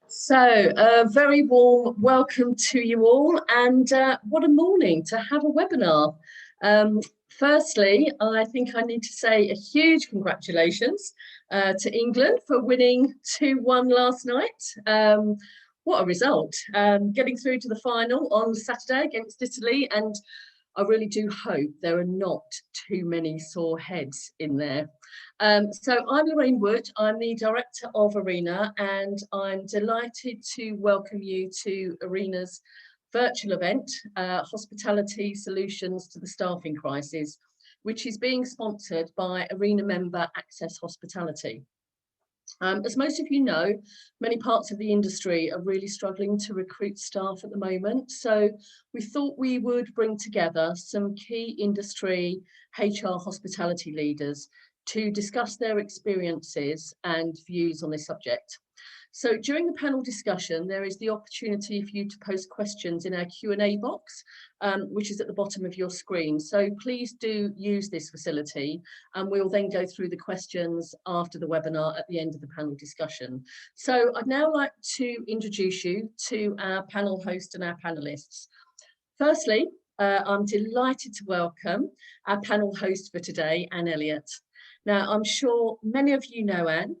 So, a very warm welcome to you all, and what a morning to have a webinar. Firstly, I think I need to say a huge congratulations to England for winning 2-1 last night. What a result. Getting through to the final on Saturday against Italy, and I really do hope there are not too many sore heads in there. So I'm Lorraine Wood, I'm the Director of Arena, and I'm delighted to welcome you to Arena's virtual event, Hospitality Solutions to the Staffing Crisis, which is being sponsored by Arena member Access Hospitality. As most of you know, many parts of the industry are really struggling to recruit staff at the moment. So we thought we would bring together some key industry HR hospitality leaders to discuss their experiences and views on this subject. So during the panel discussion, there is the opportunity for you to post questions in our Q&A box, which is at the bottom of your screen. So please do use this facility, and we'll then go through the questions after the webinar at the end of the panel discussion. So I'd now like to introduce you to our panel host and our panelists. Firstly, I'm delighted to welcome our panel host for today, Ann Elliott. Now, I'm sure many of you know Ann.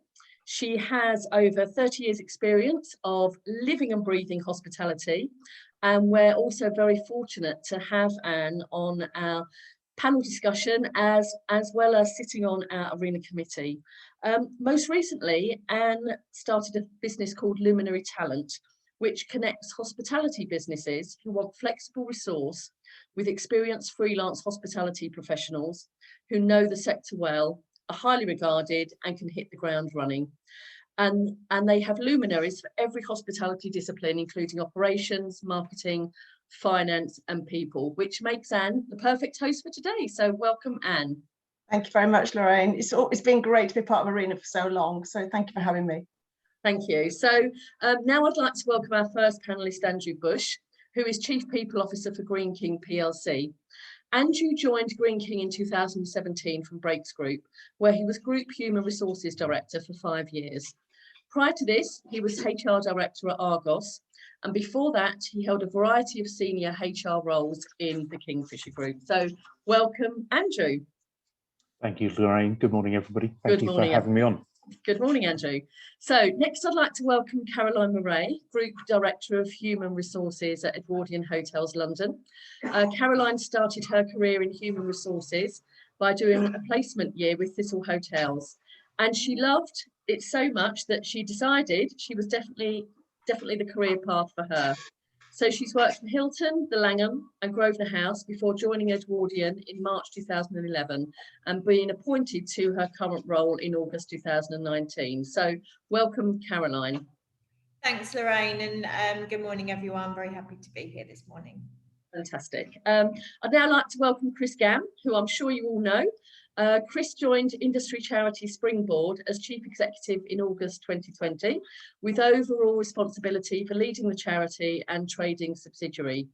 She has over 30 years experience of living and breathing hospitality, and we're also very fortunate to have Ann on our panel discussion as well as sitting on our Arena committee. Most recently, Ann started a business called Luminary Talent, which connects hospitality businesses who want flexible resource with experienced freelance hospitality professionals who know the sector well, are highly regarded and can hit the ground running. And they have luminaries for every hospitality discipline, including operations, marketing, finance and people, which makes Ann the perfect host for today. So welcome, Ann. Thank you very much, Lorraine. It's been great to be part of Arena for so long, so thank you for having me. Thank you. So now I'd like to welcome our first panellist, Andrew Bush, who is Chief People Officer for Greene King Plc. Andrew joined Greene King in 2017 from Breaks Group, where he was Group Human Resources Director for 5 years. Prior to this, he was HR Director at Argos, and before that, he held a variety of senior HR roles in the Kingfisher Group. So welcome, Andrew. Thank you, Lorraine. Good morning, everybody. Good Thank you morning, for having me on. Good morning, Andrew. So next I'd like to welcome Caroline Marais, Group Director of Human Resources at Edwardian Hotels London. Caroline started her career in human resources by doing a placement year with Thistle Hotels. And she loved it so much that she decided she was definitely the career path for her. So she's worked for Hilton, the Langham and Grosvenor House before joining Edwardian in March 2011 and being appointed to her current role in August 2019. So welcome, Caroline. Thanks, Lorraine, and good morning, everyone. Very happy to be here this morning. Fantastic. I'd now like to welcome Chris Gamm, who I'm sure you all know. Chris joined industry charity Springboard as Chief Executive in August 2020, with overall responsibility for leading the charity and trading subsidiary.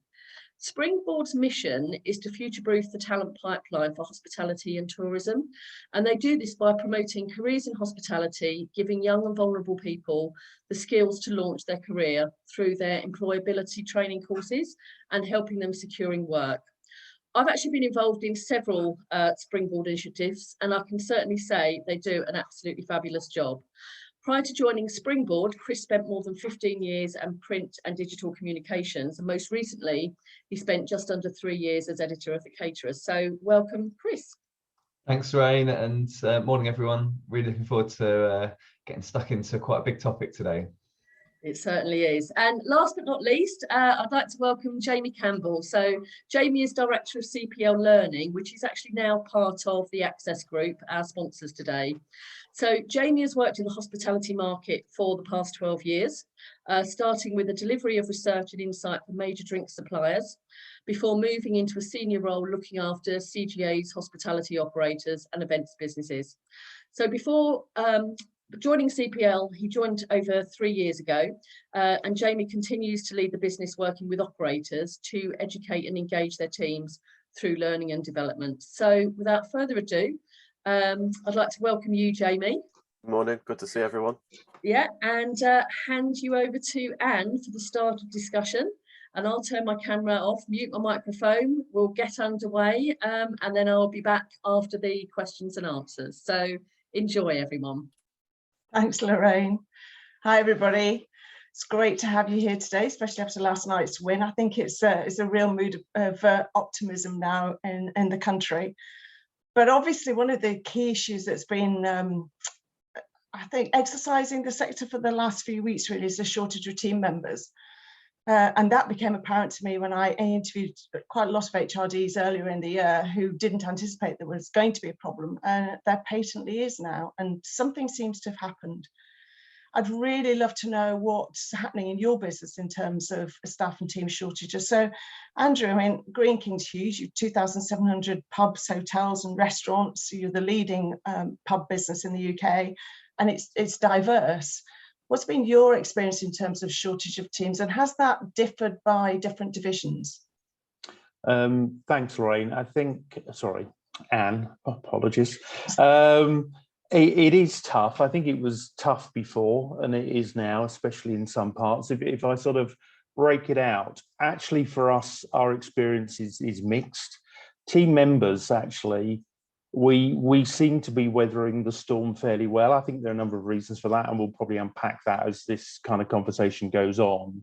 Springboard's mission is to future-proof the talent pipeline for hospitality and tourism, and they do this by promoting careers in hospitality, giving young and vulnerable people the skills to launch their career through their employability training courses and helping them securing work. I've actually been involved in several Springboard initiatives, and I can certainly say they do an absolutely fabulous job. Prior to joining Springboard, Chris spent more than 15 years in print and digital communications, and most recently, he spent just under 3 years as editor of The Caterers. So welcome, Chris. Thanks, Lorraine, and morning, everyone. Really looking forward to getting stuck into quite a big topic today. It certainly is. And last but not least, I'd like to welcome Jamie Campbell. So Jamie is Director of CPL Learning, which is actually now part of the Access Group, our sponsors today. So Jamie has worked in the hospitality market for the past 12 years, starting with the delivery of research and insight for major drink suppliers, before moving into a senior role looking after CGA's hospitality operators and events businesses. So before joining CPL, he joined over 3 years ago, and Jamie continues to lead the business working with operators to educate and engage their teams through learning and development. So without further ado, I'd like to welcome you, Jamie. Morning, good to see everyone. Yeah, and hand you over to Anne for the start of discussion. And I'll turn my camera off, mute my microphone. We'll get underway, and then I'll be back after the questions and answers. So enjoy, everyone. Thanks, Lorraine. Hi, everybody. It's great to have you here today, especially after last night's win. I think it's a real mood of optimism now in the country. But obviously, one of the key issues that's been, I think, exercising the sector for the last few weeks really is the shortage of team members. And that became apparent to me when I interviewed quite a lot of HRDs earlier in the year who didn't anticipate there was going to be a problem, and there patently is now, and something seems to have happened. I'd really love to know what's happening in your business in terms of staff and team shortages. So, Andrew, I mean, Greene King's huge. You've 2,700 pubs, hotels and restaurants. You're the leading pub business in the UK, and it's diverse. What's been your experience in terms of shortage of teams, and has that differed by different divisions? Thanks, Lorraine. Sorry, Anne, apologies. It is tough. I think it was tough before, and it is now, especially in some parts. If I sort of break it out, actually for us, our experience is mixed. Team members, actually, we seem to be weathering the storm fairly well. I think there are a number of reasons for that, and we'll probably unpack that as this kind of conversation goes on.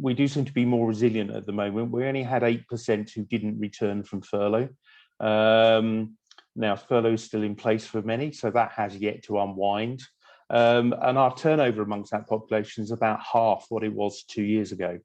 We do seem to be more resilient at the moment. We only had 8% who didn't return from furlough. Now, furlough is still in place for many, so that has yet to unwind. And our turnover amongst that population is about half what it was 2 years ago.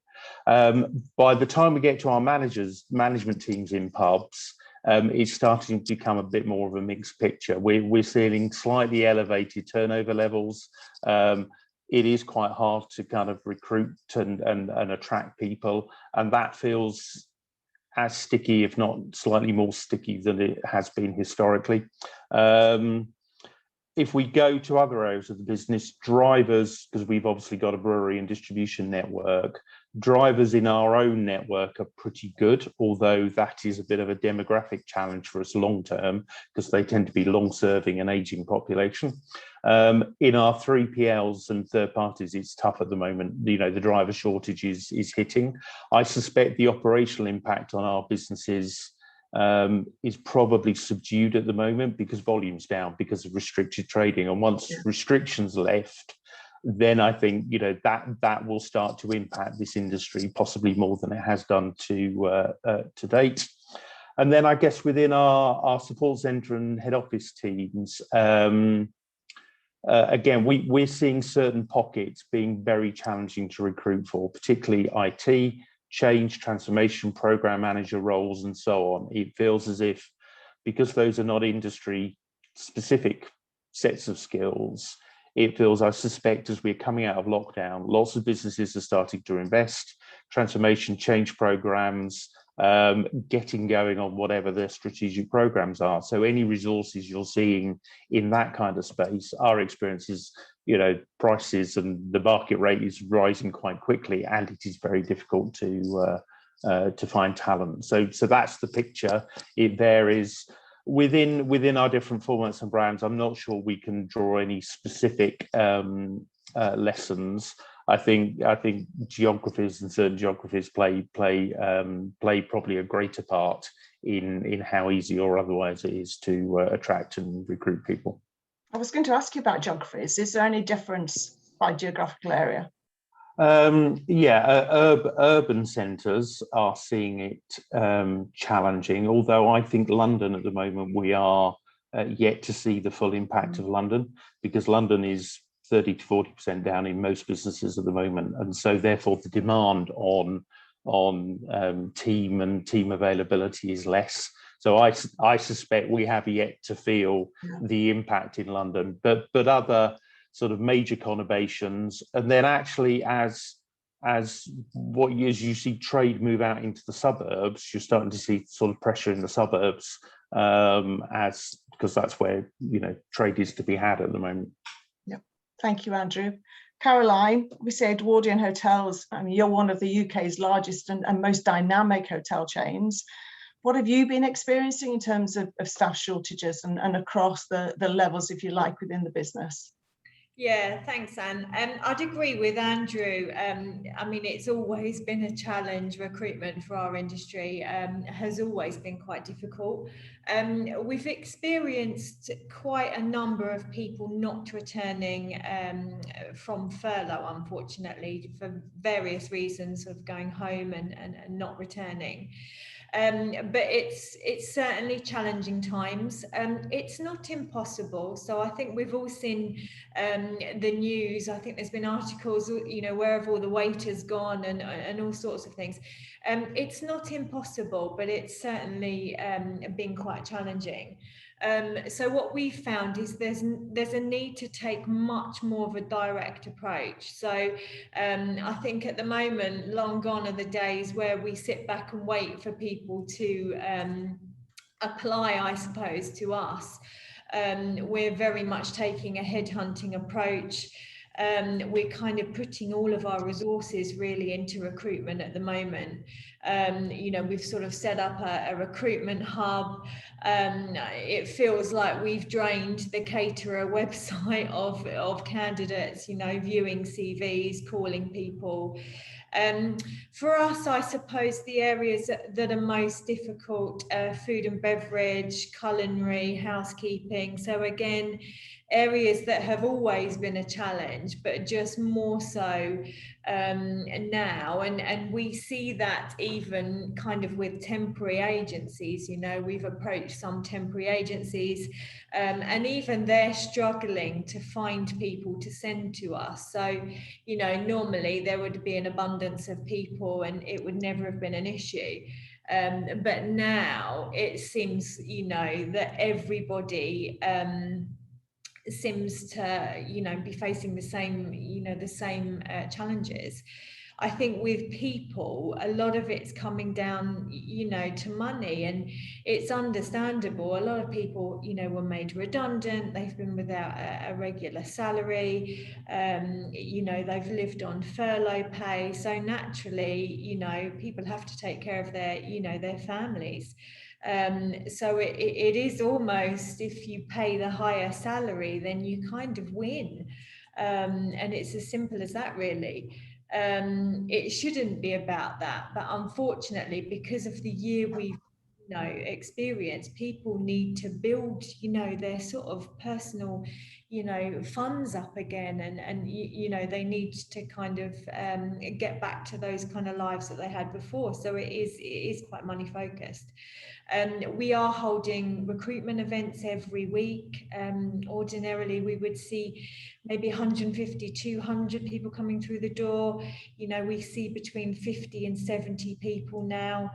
By the time we get to our management teams in pubs, it's starting to become a bit more of a mixed picture. We're seeing slightly elevated turnover levels. It is quite hard to kind of recruit and attract people, and that feels as sticky, if not slightly more sticky than it has been historically. If we go to other areas of the business, drivers, because we've obviously got a brewery and distribution network, drivers in our own network are pretty good, although that is a bit of a demographic challenge for us long term, because they tend to be long serving and aging population. In our 3PLs and third parties, it's tough at the moment. You know, the driver shortage is hitting. I suspect the operational impact on our businesses is probably subdued at the moment because volume's down because of restricted trading. And once restrictions lift, then I think, you know, that will start to impact this industry possibly more than it has done to date. And then I guess within our support centre and head office teams, again, we're seeing certain pockets being very challenging to recruit for, particularly IT, change, transformation, program manager roles, and so on. It feels as if, because those are not industry specific sets of skills, it feels, I suspect, as we're coming out of lockdown, lots of businesses are starting to invest, transformation, change programs, getting going on whatever their strategic programs are. So any resources you're seeing in that kind of space, our experience is, you know, prices and the market rate is rising quite quickly, and it is very difficult to find talent. So that's the picture. It varies within our different formats and brands. I'm not sure we can draw any specific lessons. I think geographies and certain geographies play probably a greater part in how easy or otherwise it is to attract and recruit people. I was going to ask you about geographies. Is there any difference by geographical area? Urban centres are seeing it challenging, although I think London at the moment, we are yet to see the full impact of London, because London is 30 to 40% down in most businesses at the moment, and so therefore the demand on team and team availability is less. So I suspect we have yet to feel the impact in London, but other sort of major conurbations, and then actually as you see trade move out into the suburbs, you're starting to see sort of pressure in the suburbs, because that's where, you know, trade is to be had at the moment. Thank you, Andrew. Caroline, we say Edwardian Hotels, I mean, you're one of the UK's largest and most dynamic hotel chains. What have you been experiencing in terms of staff shortages and across the levels, if you like, within the business? Yeah, thanks, Anne. I'd agree with Andrew. I mean, it's always been a challenge. Recruitment for our industry has always been quite difficult. We've experienced quite a number of people not returning from furlough, unfortunately, for various reasons of going home and not returning. But it's certainly challenging times. It's not impossible. So I think we've all seen the news. I think there's been articles, you know, where have all the waiters gone and all sorts of things. It's not impossible, but it's certainly been quite challenging. So what we found is there's a need to take much more of a direct approach. So I think at the moment, long gone are the days where we sit back and wait for people to apply, I suppose, to us. We're very much taking a headhunting approach. We're kind of putting all of our resources really into recruitment at the moment. You know, we've sort of set up a recruitment hub. It feels like we've drained the caterer website of candidates, you know, viewing CVs, calling people. For us, I suppose the areas that are most difficult are food and beverage, culinary, housekeeping. So again, areas that have always been a challenge, but just more so now. And we see that even kind of with temporary agencies. You know, we've approached some temporary agencies and even they're struggling to find people to send to us. So, you know, normally there would be an abundance of people and it would never have been an issue. But now it seems, you know, that everybody seems to, you know, be facing the same, you know, the same challenges. I think with people, a lot of it's coming down, you know, to money, and it's understandable. A lot of people, you know, were made redundant. They've been without a regular salary. You know, they've lived on furlough pay. So naturally, you know, people have to take care of their, you know, their families. So it is almost, if you pay the higher salary, then you kind of win. And it's as simple as that, really. It shouldn't be about that, but unfortunately, because of the year we've, you know, experienced, people need to build, you know, their sort of personal, you know, funds up again, and you know, they need to kind of get back to those kind of lives that they had before. So it is quite money focused. We are holding recruitment events every week. Ordinarily, we would see maybe 150, 200 people coming through the door. You know, we see between 50 and 70 people now.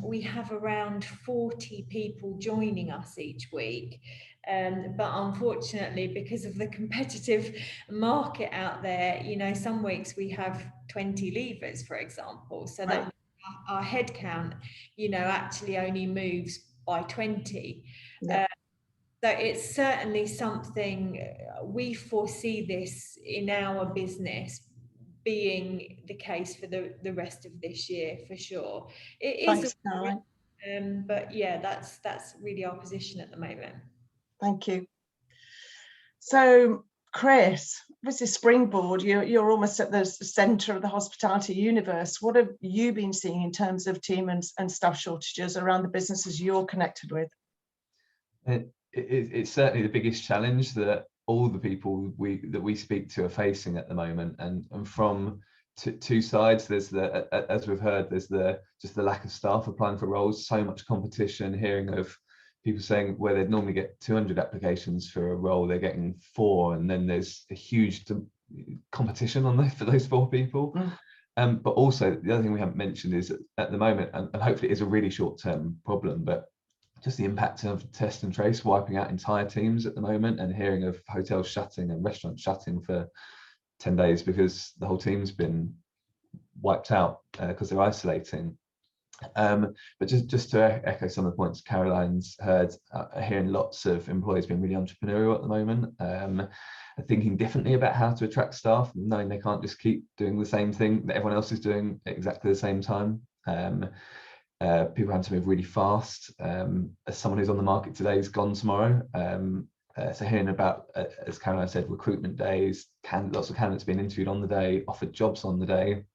We have around 40 people joining us each week. But unfortunately, because of the competitive market out there, you know, some weeks we have 20 leavers, for example. So Right. that our head count, you know, actually only moves by 20. Yeah. So it's certainly something, we foresee this in our business being the case for the rest of this year, for sure. It is. Thanks, Caroline. But yeah, that's really our position at the moment. Thank you. So, Chris, this is Springboard. You're almost at the centre of the hospitality universe. What have you been seeing in terms of team and staff shortages around the businesses you're connected with? It's certainly the biggest challenge that all the people that we speak to are facing at the moment, and from two sides. There's the, as we've heard, there's just the lack of staff applying for roles, so much competition. Hearing of people saying where they'd normally get 200 applications for a role, they're getting 4, and then there's a huge competition on for those 4 people. But also the other thing we haven't mentioned is at the moment, and hopefully it is a really short-term problem, but just the impact of test and trace wiping out entire teams at the moment, and hearing of hotels shutting and restaurants shutting for 10 days because the whole team's been wiped out because they're isolating. But just to echo some of the points Caroline's heard, hearing lots of employees being really entrepreneurial at the moment, thinking differently about how to attract staff, knowing they can't just keep doing the same thing that everyone else is doing at exactly the same time. people have to move really fast. As someone who's on the market today is gone tomorrow. So hearing about, as Caroline said, recruitment days, lots of candidates being interviewed on the day, offered jobs on the day.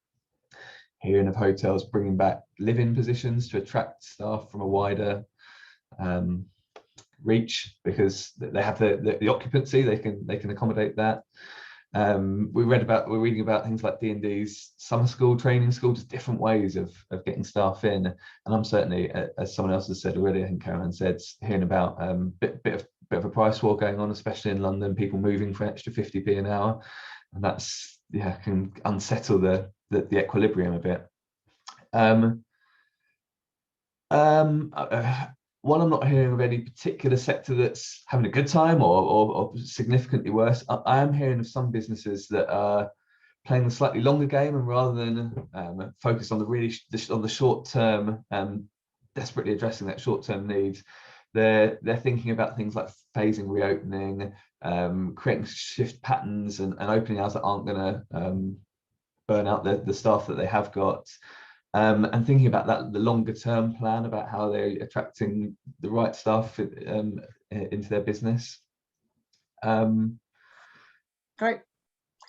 Hearing of hotels bringing back live-in positions to attract staff from a wider reach, because they have the occupancy, they can accommodate that. We're reading about things like D&D's summer school, training school, just different ways of getting staff in. And I'm certainly, as someone else has said already, I think Caroline said, hearing about bit of a price war going on, especially in London, people moving for an extra 50p an hour, and that's can unsettle the equilibrium a bit. One, I'm not hearing of any particular sector that's having a good time or significantly worse. I am hearing of some businesses that are playing the slightly longer game, and rather than focus on the short term, desperately addressing that short term needs, they're thinking about things like phasing reopening, creating shift patterns and opening hours that aren't going to burn out the staff that they have got. And thinking about the longer term plan about how they're attracting the right staff into their business. Great.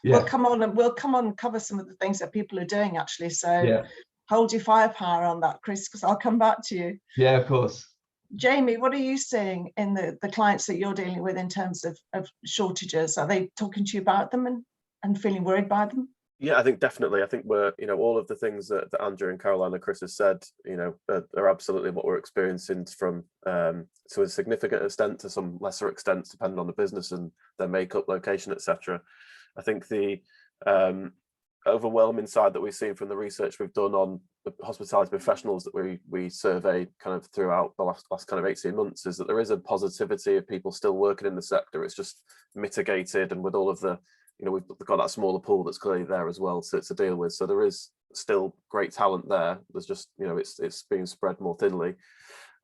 Yeah. We'll come on and cover some of the things that people are doing, actually. So yeah. Hold your firepower on that, Chris, because I'll come back to you. Yeah, of course. Jamie, what are you seeing in the clients that you're dealing with in terms of shortages? Are they talking to you about them and feeling worried by them? Yeah, I think definitely. I think we're, all of the things that Andrew and Caroline and Chris has said, are absolutely what we're experiencing from, to a significant extent to some lesser extents, depending on the business and their makeup, location, etc. I think the overwhelming side that we've seen from the research we've done on the hospitality professionals that we surveyed kind of throughout the last kind of 18 months is that there is a positivity of people still working in the sector. It's just mitigated, and with all of the we've got that smaller pool that's clearly there as well to deal with. So there is still great talent there. There's just, it's being spread more thinly.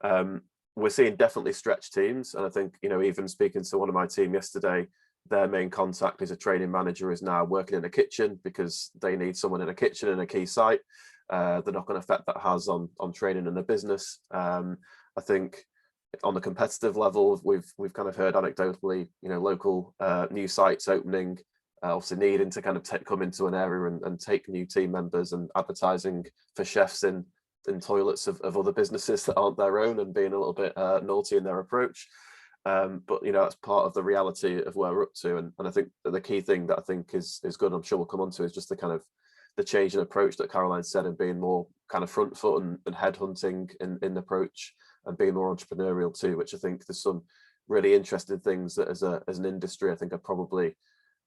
We're seeing definitely stretched teams. And I think, even speaking to one of my team yesterday, their main contact is a training manager is now working in a kitchen because they need someone in a kitchen in a key site. They're not going to affect that has on training in the business. I think on the competitive level, we've kind of heard anecdotally, local new sites opening, obviously needing to kind of come into an area and take new team members, and advertising for chefs in toilets of other businesses that aren't their own, and being a little bit naughty in their approach. But that's part of the reality of where we're up to, and I think the key thing that I think is good, I'm sure we'll come on to, is just the kind of the change in approach that Caroline said, and being more kind of front foot and headhunting in approach, and being more entrepreneurial too, which I think there's some really interesting things that as an industry I think are probably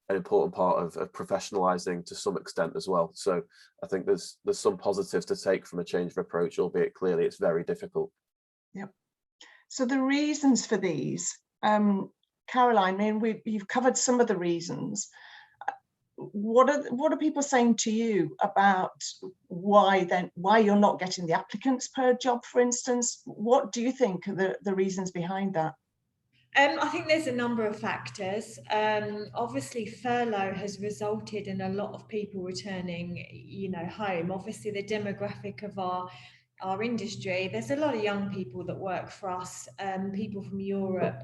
an important part of professionalizing to some extent as well. So I think there's some positives to take from a change of approach, albeit clearly it's very difficult. Yep. So the reasons for these, Caroline, you've covered some of the reasons. What are people saying to you about why you're not getting the applicants per job, for instance? What do you think are the reasons behind that? I think there's a number of factors. Obviously, furlough has resulted in a lot of people returning, home. Obviously, the demographic of our industry, there's a lot of young people that work for us, people from Europe.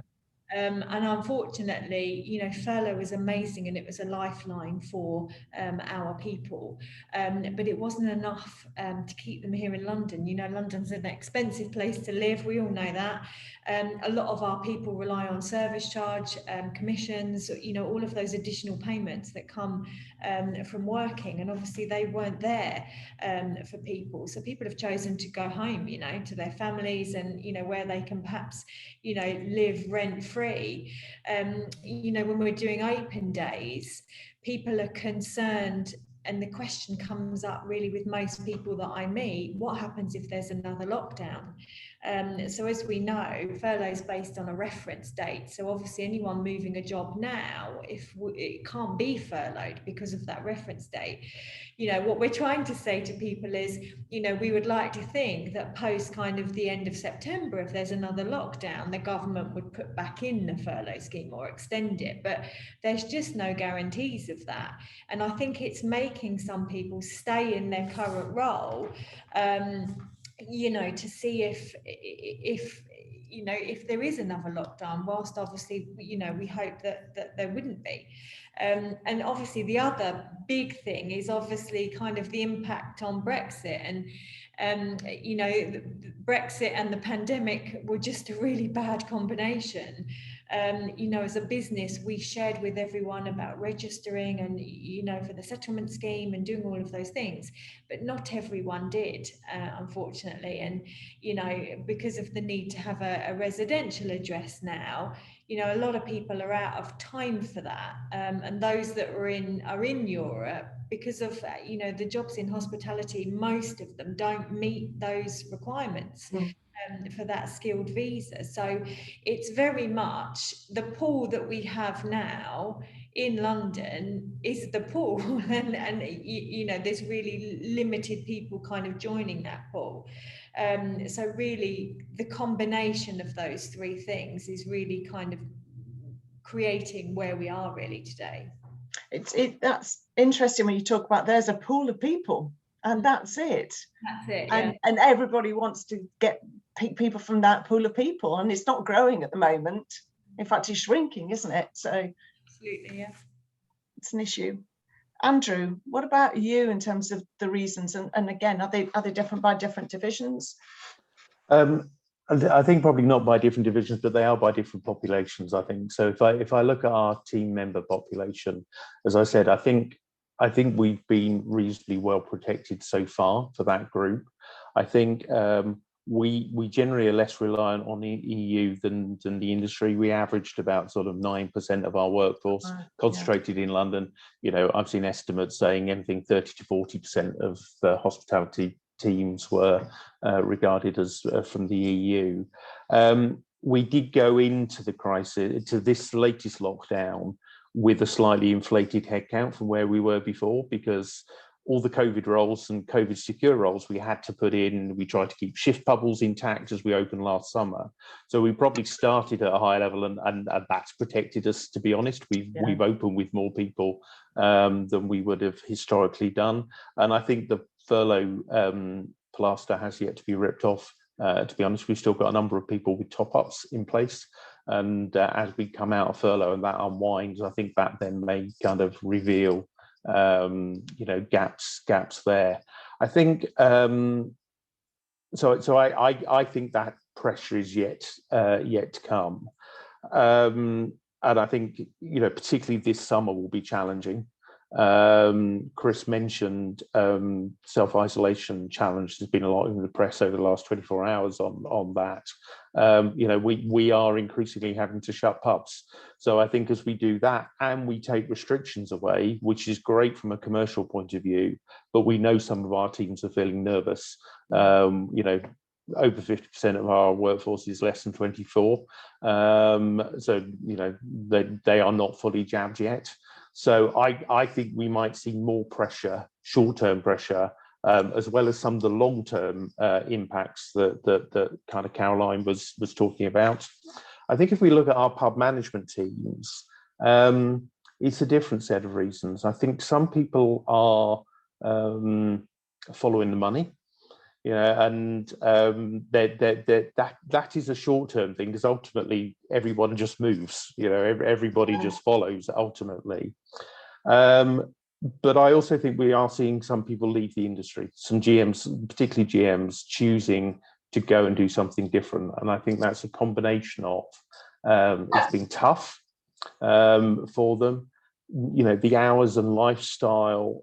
And unfortunately, furlough was amazing and it was a lifeline for our people, but it wasn't enough to keep them here in London. London's an expensive place to live. We all know that. A lot of our people rely on service charge, commissions, all of those additional payments that come from working. And obviously they weren't there for people. So people have chosen to go home, to their families, and, where they can perhaps, live rent-free. When we're doing open days, people are concerned, and the question comes up really with most people that I meet: what happens if there's another lockdown? So as we know, furlough is based on a reference date. So obviously anyone moving a job now, it can't be furloughed because of that reference date. What we're trying to say to people is, we would like to think that post kind of the end of September, if there's another lockdown, the government would put back in the furlough scheme or extend it. But there's just no guarantees of that. And I think it's making some people stay in their current role, you know, to see if you know, if there is another lockdown, whilst obviously, you know, we hope that there wouldn't be. And obviously the other big thing is obviously kind of the impact on Brexit. And you know, Brexit and the pandemic were just a really bad combination. You know, as a business, we shared with everyone about registering and, you know, for the settlement scheme and doing all of those things, but not everyone did, unfortunately. And, you know, because of the need to have a residential address now, you know, a lot of people are out of time for that. And those that are in Europe, because of, you know, the jobs in hospitality, most of them don't meet those requirements. For that skilled visa. So it's very much the pool that we have now in London is the pool, and you know, there's really limited people kind of joining that pool. So really the combination of those three things is really kind of creating where we are really today. That's interesting when you talk about there's a pool of people and that's it. That's it, yeah. And everybody wants to pick people from that pool of people, and it's not growing at the moment. In fact, it's shrinking, isn't it? So absolutely, yeah, it's an issue. Andrew, what about you in terms of the reasons? And again, are they different by different divisions? I think probably not by different divisions, but they are by different populations, I think. So if I look at our team member population, as I said, I think we've been reasonably well protected so far for that group. I think we generally are less reliant on the EU than the industry. We averaged about sort of 9% of our workforce concentrated in London. You know, I've seen estimates saying anything 30 to 40% of the hospitality teams were regarded as from the EU. We did go into the crisis, to this latest lockdown, with a slightly inflated headcount from where we were before, because all the COVID roles and COVID secure roles we had to put in. We tried to keep shift bubbles intact as we opened last summer. So we probably started at a high level, and that's protected us, to be honest. We've opened with more people than we would have historically done. And I think the furlough plaster has yet to be ripped off. To be honest, we've still got a number of people with top-ups in place. And as we come out of furlough and that unwinds, I think that then may kind of reveal you know, gaps there. I think so I think that pressure is yet to come, and I think, you know, particularly this summer will be challenging. Chris mentioned self-isolation challenge. There's been a lot in the press over the last 24 hours on that. You know, we are increasingly having to shut pubs. So I think as we do that and we take restrictions away, which is great from a commercial point of view, but we know some of our teams are feeling nervous. You know, over 50% of our workforce is less than 24. So, you know, they are not fully jabbed yet. So I think we might see more pressure, short-term pressure, as well as some of the long-term impacts that kind of Caroline was talking about. I think if we look at our pub management teams, it's a different set of reasons. I think some people are following the money, you know, and that is a short-term thing, because ultimately everyone just moves, you know, everybody just follows ultimately. But I also think we are seeing some people leave the industry, some GMs, particularly GMs, choosing to go and do something different. And I think that's a combination of it's been tough for them. You know, the hours and lifestyle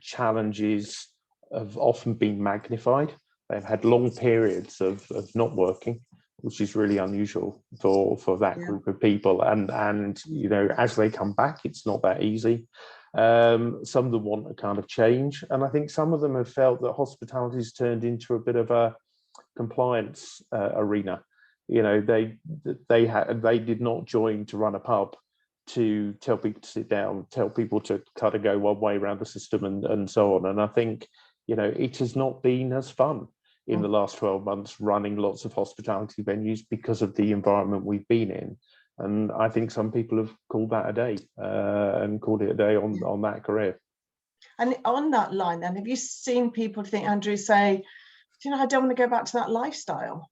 challenges have often been magnified. They've had long periods of not working, which is really unusual for that group of people. And you know, as they come back, it's not that easy. Some of them want a kind of change, and I think some of them have felt that hospitality has turned into a bit of a compliance arena. You know, they did not join to run a pub to tell people to sit down, tell people to kind of go one way around the system and so on. And I think, you know, it has not been as fun in the last 12 months running lots of hospitality venues because of the environment we've been in. And I think some people have called that a day and called it a day on that career. And on that line then, have you seen people, think, Andrew, say, you know, I don't want to go back to that lifestyle.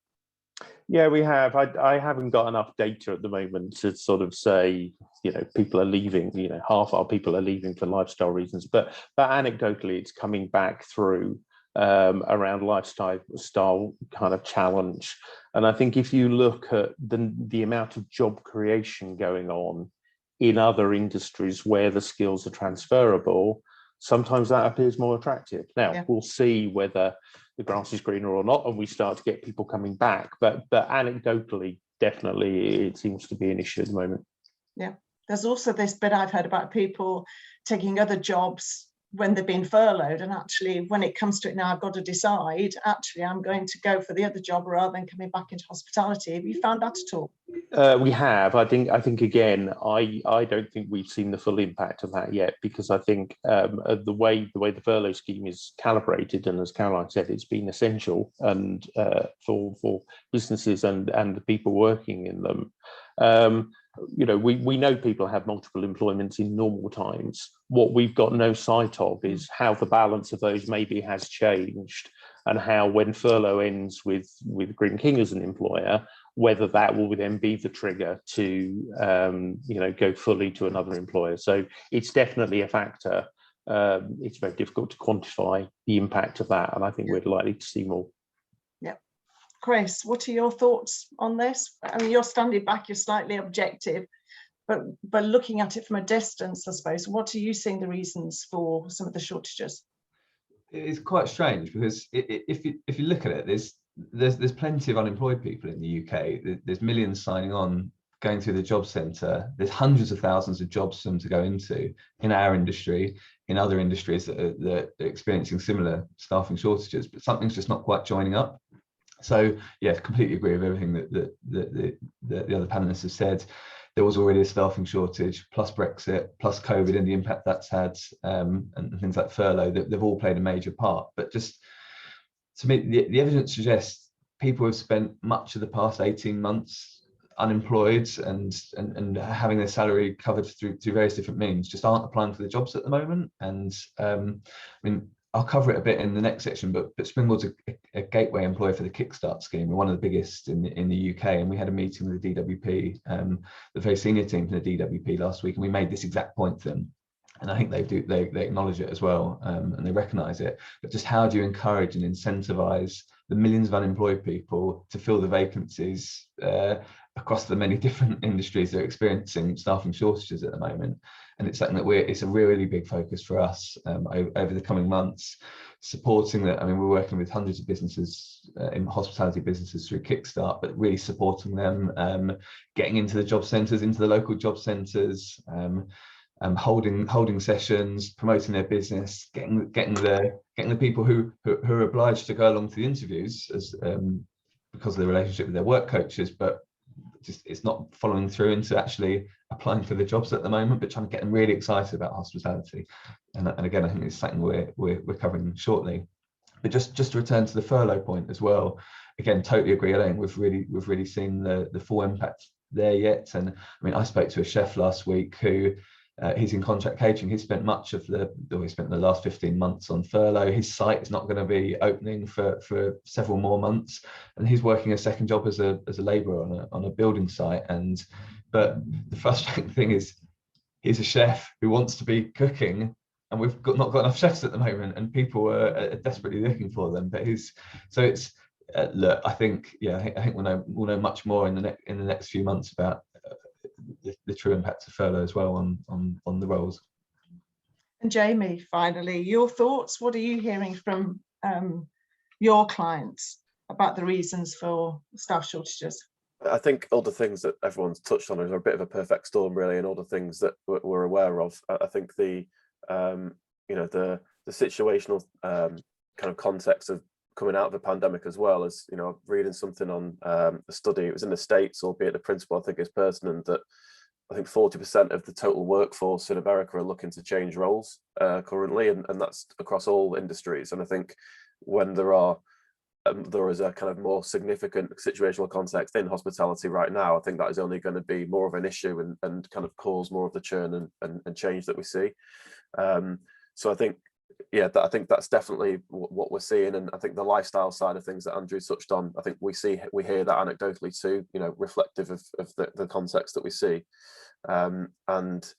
Yeah, we have. I haven't got enough data at the moment to sort of say, you know, people are leaving, you know, half our people are leaving for lifestyle reasons, but anecdotally it's coming back through around lifestyle kind of challenge. And I think if you look at the amount of job creation going on in other industries where the skills are transferable, sometimes that appears more attractive. Now, we'll see whether the grass is greener or not, and we start to get people coming back. But anecdotally, definitely, it seems to be an issue at the moment. Yeah, there's also this bit I've heard about people taking other jobs when they've been furloughed, and actually when it comes to it now, I've got to decide, actually I'm going to go for the other job rather than coming back into hospitality. Have you found that at all? We have. I think again, I don't think we've seen the full impact of that yet, because I think the way the furlough scheme is calibrated, and as Caroline said, it's been essential and for businesses and the people working in them. You know, we know people have multiple employments in normal times. What we've got no sight of is how the balance of those maybe has changed, and how when furlough ends with Greene King as an employer, whether that will then be the trigger to you know, go fully to another employer. So it's definitely a factor. It's very difficult to quantify the impact of that, and I think we're likely to see more. Chris, what are your thoughts on this? I mean, you're standing back, you're slightly objective, but looking at it from a distance, I suppose, what are you seeing the reasons for some of the shortages? It's quite strange, because if you look at it, there's plenty of unemployed people in the UK. There's millions signing on, going through the job centre. There's hundreds of thousands of jobs for them to go into in our industry, in other industries that are experiencing similar staffing shortages, but something's just not quite joining up. So yeah, completely agree with everything that the other panelists have said. There was already a staffing shortage, plus Brexit, plus COVID and the impact that's had, and things like furlough, they've all played a major part. But just to me, the evidence suggests people have spent much of the past 18 months unemployed and having their salary covered through various different means, just aren't applying for the jobs at the moment. And I mean, I'll cover it a bit in the next section, but Springboard's a gateway employer for the Kickstart scheme. We're one of the biggest in the UK, and we had a meeting with the DWP, the very senior team from the DWP last week, and we made this exact point to them. And I think they acknowledge it as well, and they recognise it. But just how do you encourage and incentivise the millions of unemployed people to fill the vacancies across the many different industries that are experiencing staffing shortages at the moment? And it's something that it's a really big focus for us over the coming months, supporting that. I mean, we're working with hundreds of businesses, in hospitality businesses, through Kickstart, but really supporting them, getting into the job centres, into the local job centres, holding sessions, promoting their business, getting the people who are obliged to go along to the interviews as because of the relationship with their work coaches, but just it's not following through into actually applying for the jobs at the moment, but trying to get them really excited about hospitality. And again, I think it's something we're covering shortly. But just to return to the furlough point as well, again, totally agree. I think we've really seen the full impact there yet. And I mean, I spoke to a chef last week who he's in contract catering. He spent the last 15 months on furlough. His site is not going to be opening for several more months, and he's working a second job as a labourer on a building site. But the frustrating thing is, he's a chef who wants to be cooking, and we've not got enough chefs at the moment, and people are desperately looking for them. But look, I think we'll know much more in the next few months about the true impact of furlough as well on the roles. And Jamie, finally, your thoughts. What are you hearing from your clients about the reasons for staff shortages? I think all the things that everyone's touched on are a bit of a perfect storm, really, and all the things that we're aware of. I think the situational kind of context of coming out of the pandemic, as well as, reading something on a study. It was in the States, albeit the principal, I think, is pertinent, that I think 40% of the total workforce in America are looking to change roles currently, and that's across all industries. And I think when there is a kind of more significant situational context in hospitality right now, I think that is only going to be more of an issue and kind of cause more of the churn and change that we see. So I think yeah, I think that's definitely what we're seeing, and I think the lifestyle side of things that Andrew touched on, I think we hear that anecdotally too, you know, reflective of the context that we see, and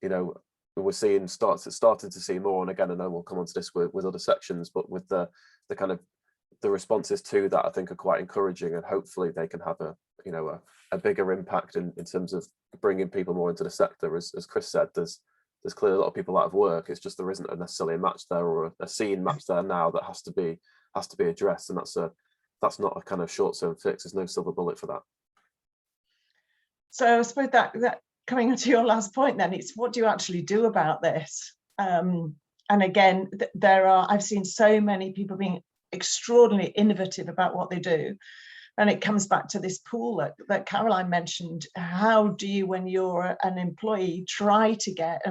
you know, we're seeing starting to see more, and again, I know we'll come on to this with other sections, but with the kind of the responses to that, I think are quite encouraging, and hopefully they can have a bigger impact in terms of bringing people more into the sector. As Chris said, there's clearly a lot of people out of work. It's just there isn't necessarily a match there, or a seen match there now that has to be addressed, and that's not a kind of short-term fix. There's no silver bullet for that. So I suppose that coming on to your last point, then it's what do you actually do about this? And again, I've seen so many people being extraordinarily innovative about what they do. And it comes back to this pool that Caroline mentioned. How do you, when you're an employee, try to get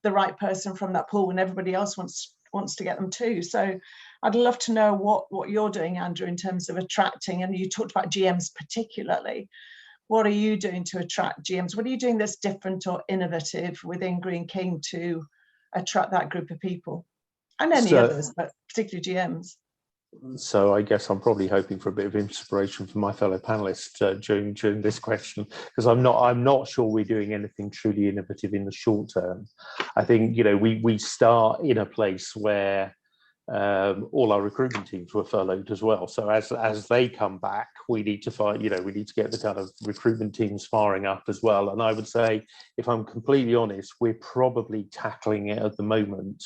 the right person from that pool when everybody else wants to get them too? So I'd love to know what you're doing, Andrew, in terms of attracting, and you talked about GMs particularly. What are you doing to attract GMs? What are you doing that's different or innovative within Greene King to attract that group of people? And any others, but particularly GMs. So I guess I'm probably hoping for a bit of inspiration from my fellow panelists during this question, because I'm not sure we're doing anything truly innovative in the short term. I think, you know, we start in a place where all our recruitment teams were furloughed as well. So as they come back, we need to find, you know, we need to get the kind of recruitment teams firing up as well. And I would say, if I'm completely honest, we're probably tackling it at the moment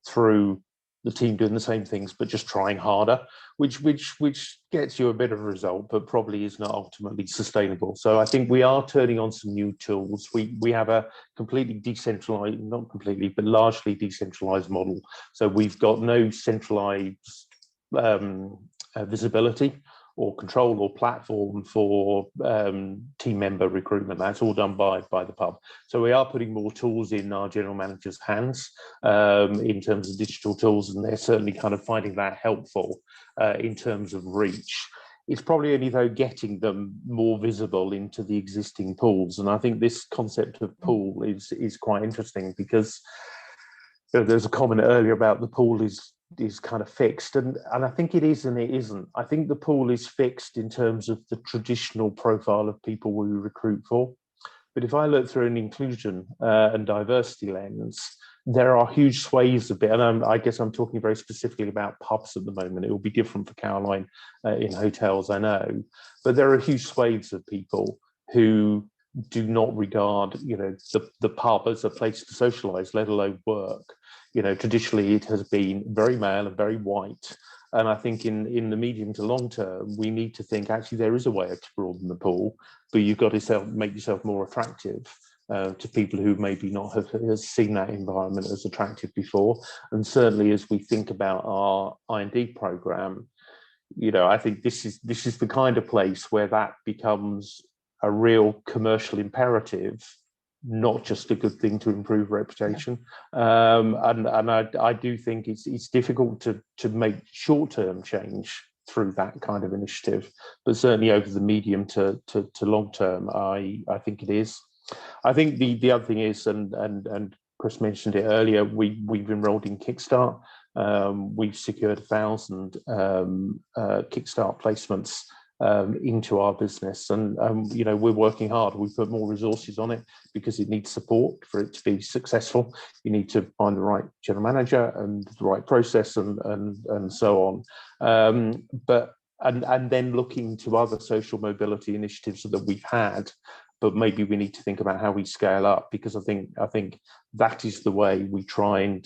through the team doing the same things but just trying harder, which gets you a bit of a result, but probably is not ultimately sustainable. So I think we are turning on some new tools. We have a completely decentralized, not completely, but largely decentralized model. So we've got no centralized visibility or control or platform for team member recruitment. That's all done by the pub. So we are putting more tools in our general manager's hands in terms of digital tools, and they're certainly kind of finding that helpful in terms of reach. It's probably only though getting them more visible into the existing pools. And I think this concept of pool is quite interesting, because you know, there's a comment earlier about the pool is kind of fixed, and I think it is and it isn't. I think the pool is fixed in terms of the traditional profile of people we recruit for, but if I look through an inclusion and diversity lens, there are huge swathes of it, and I guess I'm talking very specifically about pubs at the moment. It will be different for Caroline in hotels, I know, but there are huge swathes of people who do not regard, you know, the pub as a place to socialize, let alone work. You know, traditionally it has been very male and very white, and I think in the medium to long term we need to think actually there is a way to broaden the pool, but you've got to make yourself more attractive to people who maybe not have seen that environment as attractive before. And certainly as we think about our I&D program, you know, I think this is the kind of place where that becomes a real commercial imperative, not just a good thing to improve reputation. And I do think it's difficult to make short-term change through that kind of initiative, but certainly over the medium to long term, I think it is. I think the other thing is, and Chris mentioned it earlier, we've enrolled in Kickstart. We've secured 1,000 Kickstart placements into our business, and you know, we're working hard. We put more resources on it because it needs support for it to be successful. You need to find the right general manager and the right process and so on. But then looking to other social mobility initiatives that we've had, but maybe we need to think about how we scale up, because I think that is the way we try and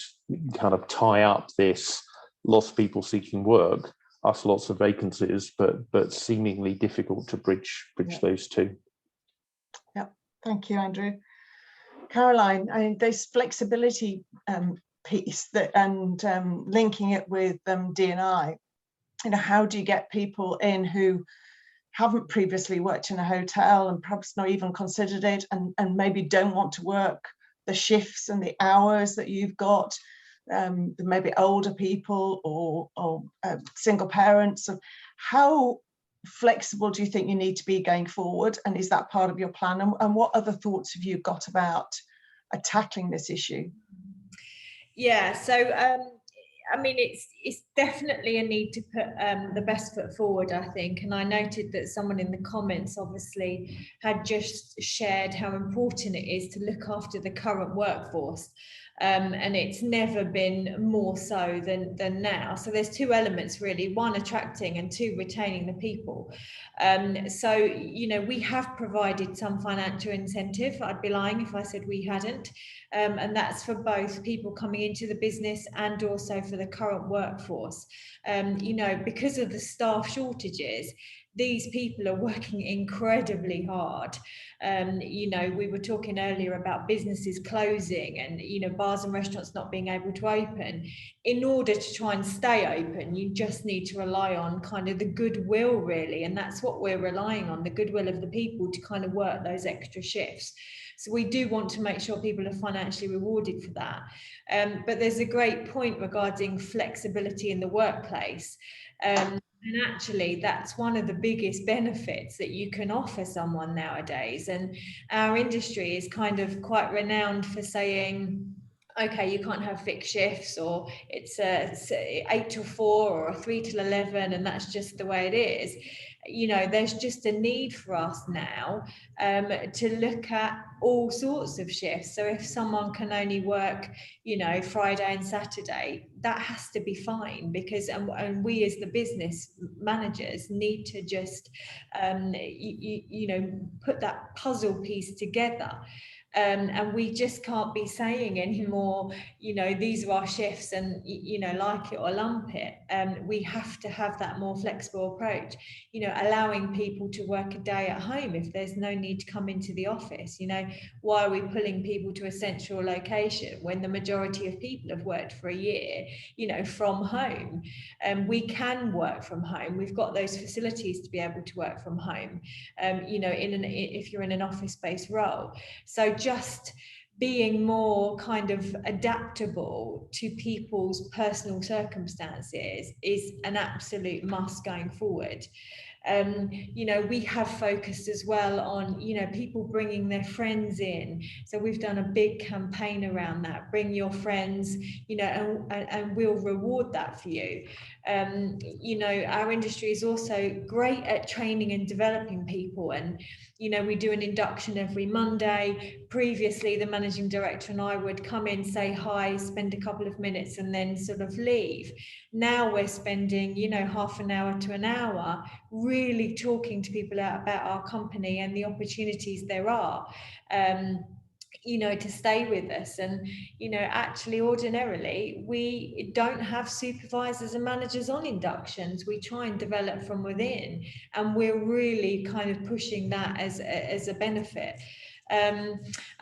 kind of tie up this lots of people seeking work, us lots of vacancies, but seemingly difficult to bridge those two. Yeah, thank you, Andrew. Caroline, I mean, this flexibility piece and linking it with D&I, you know, how do you get people in who haven't previously worked in a hotel and perhaps not even considered it, and maybe don't want to work the shifts and the hours that you've got? Maybe older people or single parents. So how flexible do you think you need to be going forward, and is that part of your plan? And what other thoughts have you got about tackling this issue? Yeah, so I mean, it's definitely a need to put the best foot forward, I think. And I noted that someone in the comments obviously had just shared how important it is to look after the current workforce. And it's never been more so than now. So there's two elements really: one, attracting, and two, retaining the people. So, you know, we have provided some financial incentive. I'd be lying if I said we hadn't. And that's for both people coming into the business and also for the current workforce. You know, because of the staff shortages, these people are working incredibly hard. You know, we were talking earlier about businesses closing and, you know, bars and restaurants not being able to open. In order to try and stay open, you just need to rely on kind of the goodwill, really. And that's what we're relying on, the goodwill of the people to kind of work those extra shifts. So we do want to make sure people are financially rewarded for that. But there's a great point regarding flexibility in the workplace. And actually, that's one of the biggest benefits that you can offer someone nowadays. And our industry is kind of quite renowned for saying, okay, you can't have fixed shifts, or it's 8 till 4 or 3 till 11, and that's just the way it is. You know, there's just a need for us now to look at all sorts of shifts. So if someone can only work, you know, Friday and Saturday, that has to be fine, because and we as the business managers need to just you know, put that puzzle piece together. And we just can't be saying anymore, you know, these are our shifts and, you know, like it or lump it. We have to have that more flexible approach, you know, allowing people to work a day at home if there's no need to come into the office. You know, why are we pulling people to a central location when the majority of people have worked for a year, you know, from home? We can work from home. We've got those facilities to be able to work from home, you know, if you're in an office-based role. So just being more kind of adaptable to people's personal circumstances is an absolute must going forward. You know, we have focused as well on, you know, people bringing their friends in. So we've done a big campaign around that. Bring your friends, you know, and we'll reward that for you. You know, our industry is also great at training and developing people. And, you know, we do an induction every Monday. Previously, the managing director and I would come in, say hi, spend a couple of minutes and then sort of leave. Now we're spending, you know, half an hour to an hour really talking to people about our company and the opportunities there are, you know, to stay with us. And, you know, actually ordinarily we don't have supervisors and managers on inductions. We try and develop from within, and we're really kind of pushing that as a benefit. And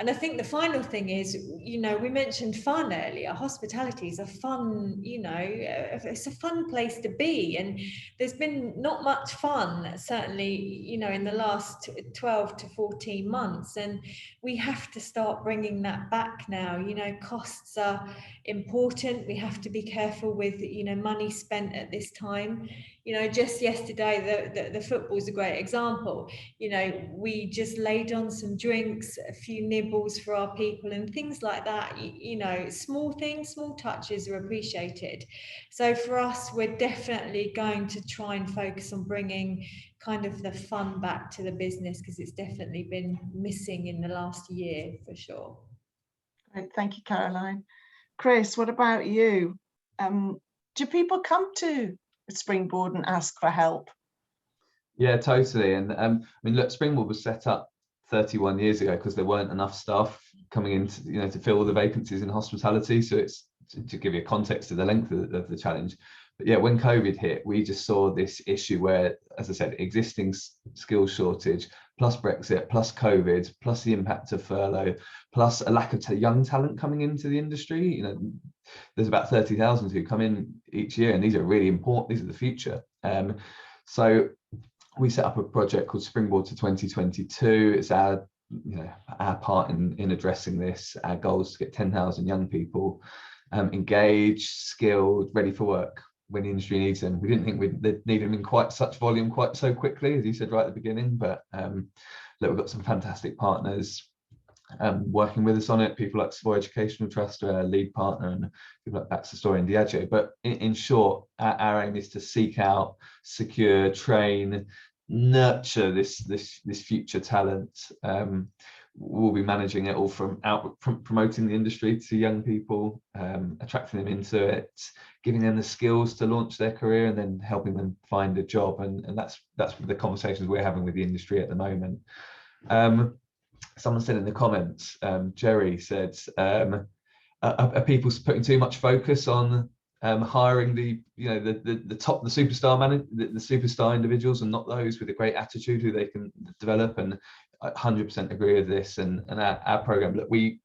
I think the final thing is, you know, we mentioned fun earlier. Hospitality is a fun, you know, it's a fun place to be. And there's been not much fun, certainly, you know, in the last 12 to 14 months. And we have to start bringing that back now. You know, costs are important. We have to be careful with, you know, money spent at this time. You know, just yesterday, the football's a great example. You know, we just laid on some drinks, a few nibbles for our people and things like that. You know, small things, small touches are appreciated. So for us, we're definitely going to try and focus on bringing kind of the fun back to the business, because it's definitely been missing in the last year for sure. Great, thank you, Caroline. Chris, what about you? Do people come to Springboard and ask for help? Yeah, totally. And I mean, look, Springboard was set up 31 years ago because there weren't enough staff coming in to, you know, to fill the vacancies in hospitality. So it's to give you a context to the length of the challenge. But yeah, when COVID hit, we just saw this issue where, as I said, existing skills shortage, plus Brexit, plus COVID, plus the impact of furlough, plus a lack of young talent coming into the industry. You know, there's about 30,000 who come in each year, and these are really important. These are the future. So we set up a project called Springboard to 2022. It's our, you know, our part in addressing this. Our goal is to get 10,000 young people engaged, skilled, ready for work when the industry needs them. We didn't think we'd need them in quite such volume quite so quickly, as you said right at the beginning, but look, we've got some fantastic partners. working with us on it, people like Savoy Educational Trust, our lead partner, and people like Baxter Story and Diageo. But in short, our aim is to seek out, secure, train, nurture this future talent. We'll be managing it all from promoting the industry to young people, attracting them into it, giving them the skills to launch their career, and then helping them find a job. And that's the conversations we're having with the industry at the moment. Someone said in the comments, Jerry said, are people putting too much focus on hiring the superstar individuals, and not those with a great attitude who they can develop? And I 100% agree with this. And our program, look, we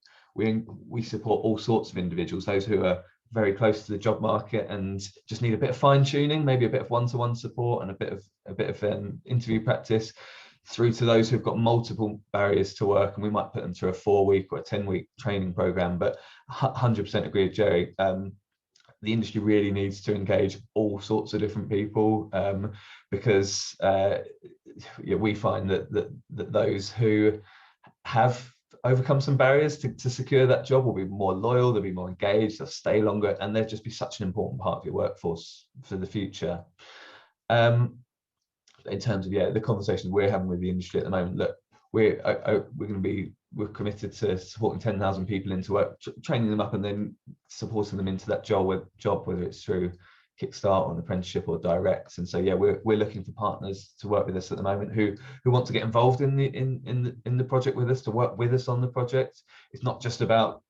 support all sorts of individuals, those who are very close to the job market and just need a bit of fine tuning, maybe a bit of one-to-one support and a bit of interview practice, through to those who've got multiple barriers to work, and we might put them through a 4-week or a 10-week training program. But 100% agree with Jerry. The industry really needs to engage all sorts of different people, because we find that those who have overcome some barriers to secure that job will be more loyal, they'll be more engaged, they'll stay longer, and they'll just be such an important part of your workforce for the future. In terms of the conversations we're having with the industry at the moment, look, we're committed to supporting 10,000 people into work, training them up, and then supporting them into that job, whether it's through Kickstart or an apprenticeship or direct. And so we're looking for partners to work with us at the moment who want to get involved in the project with us, to work with us on the project. It's not just about,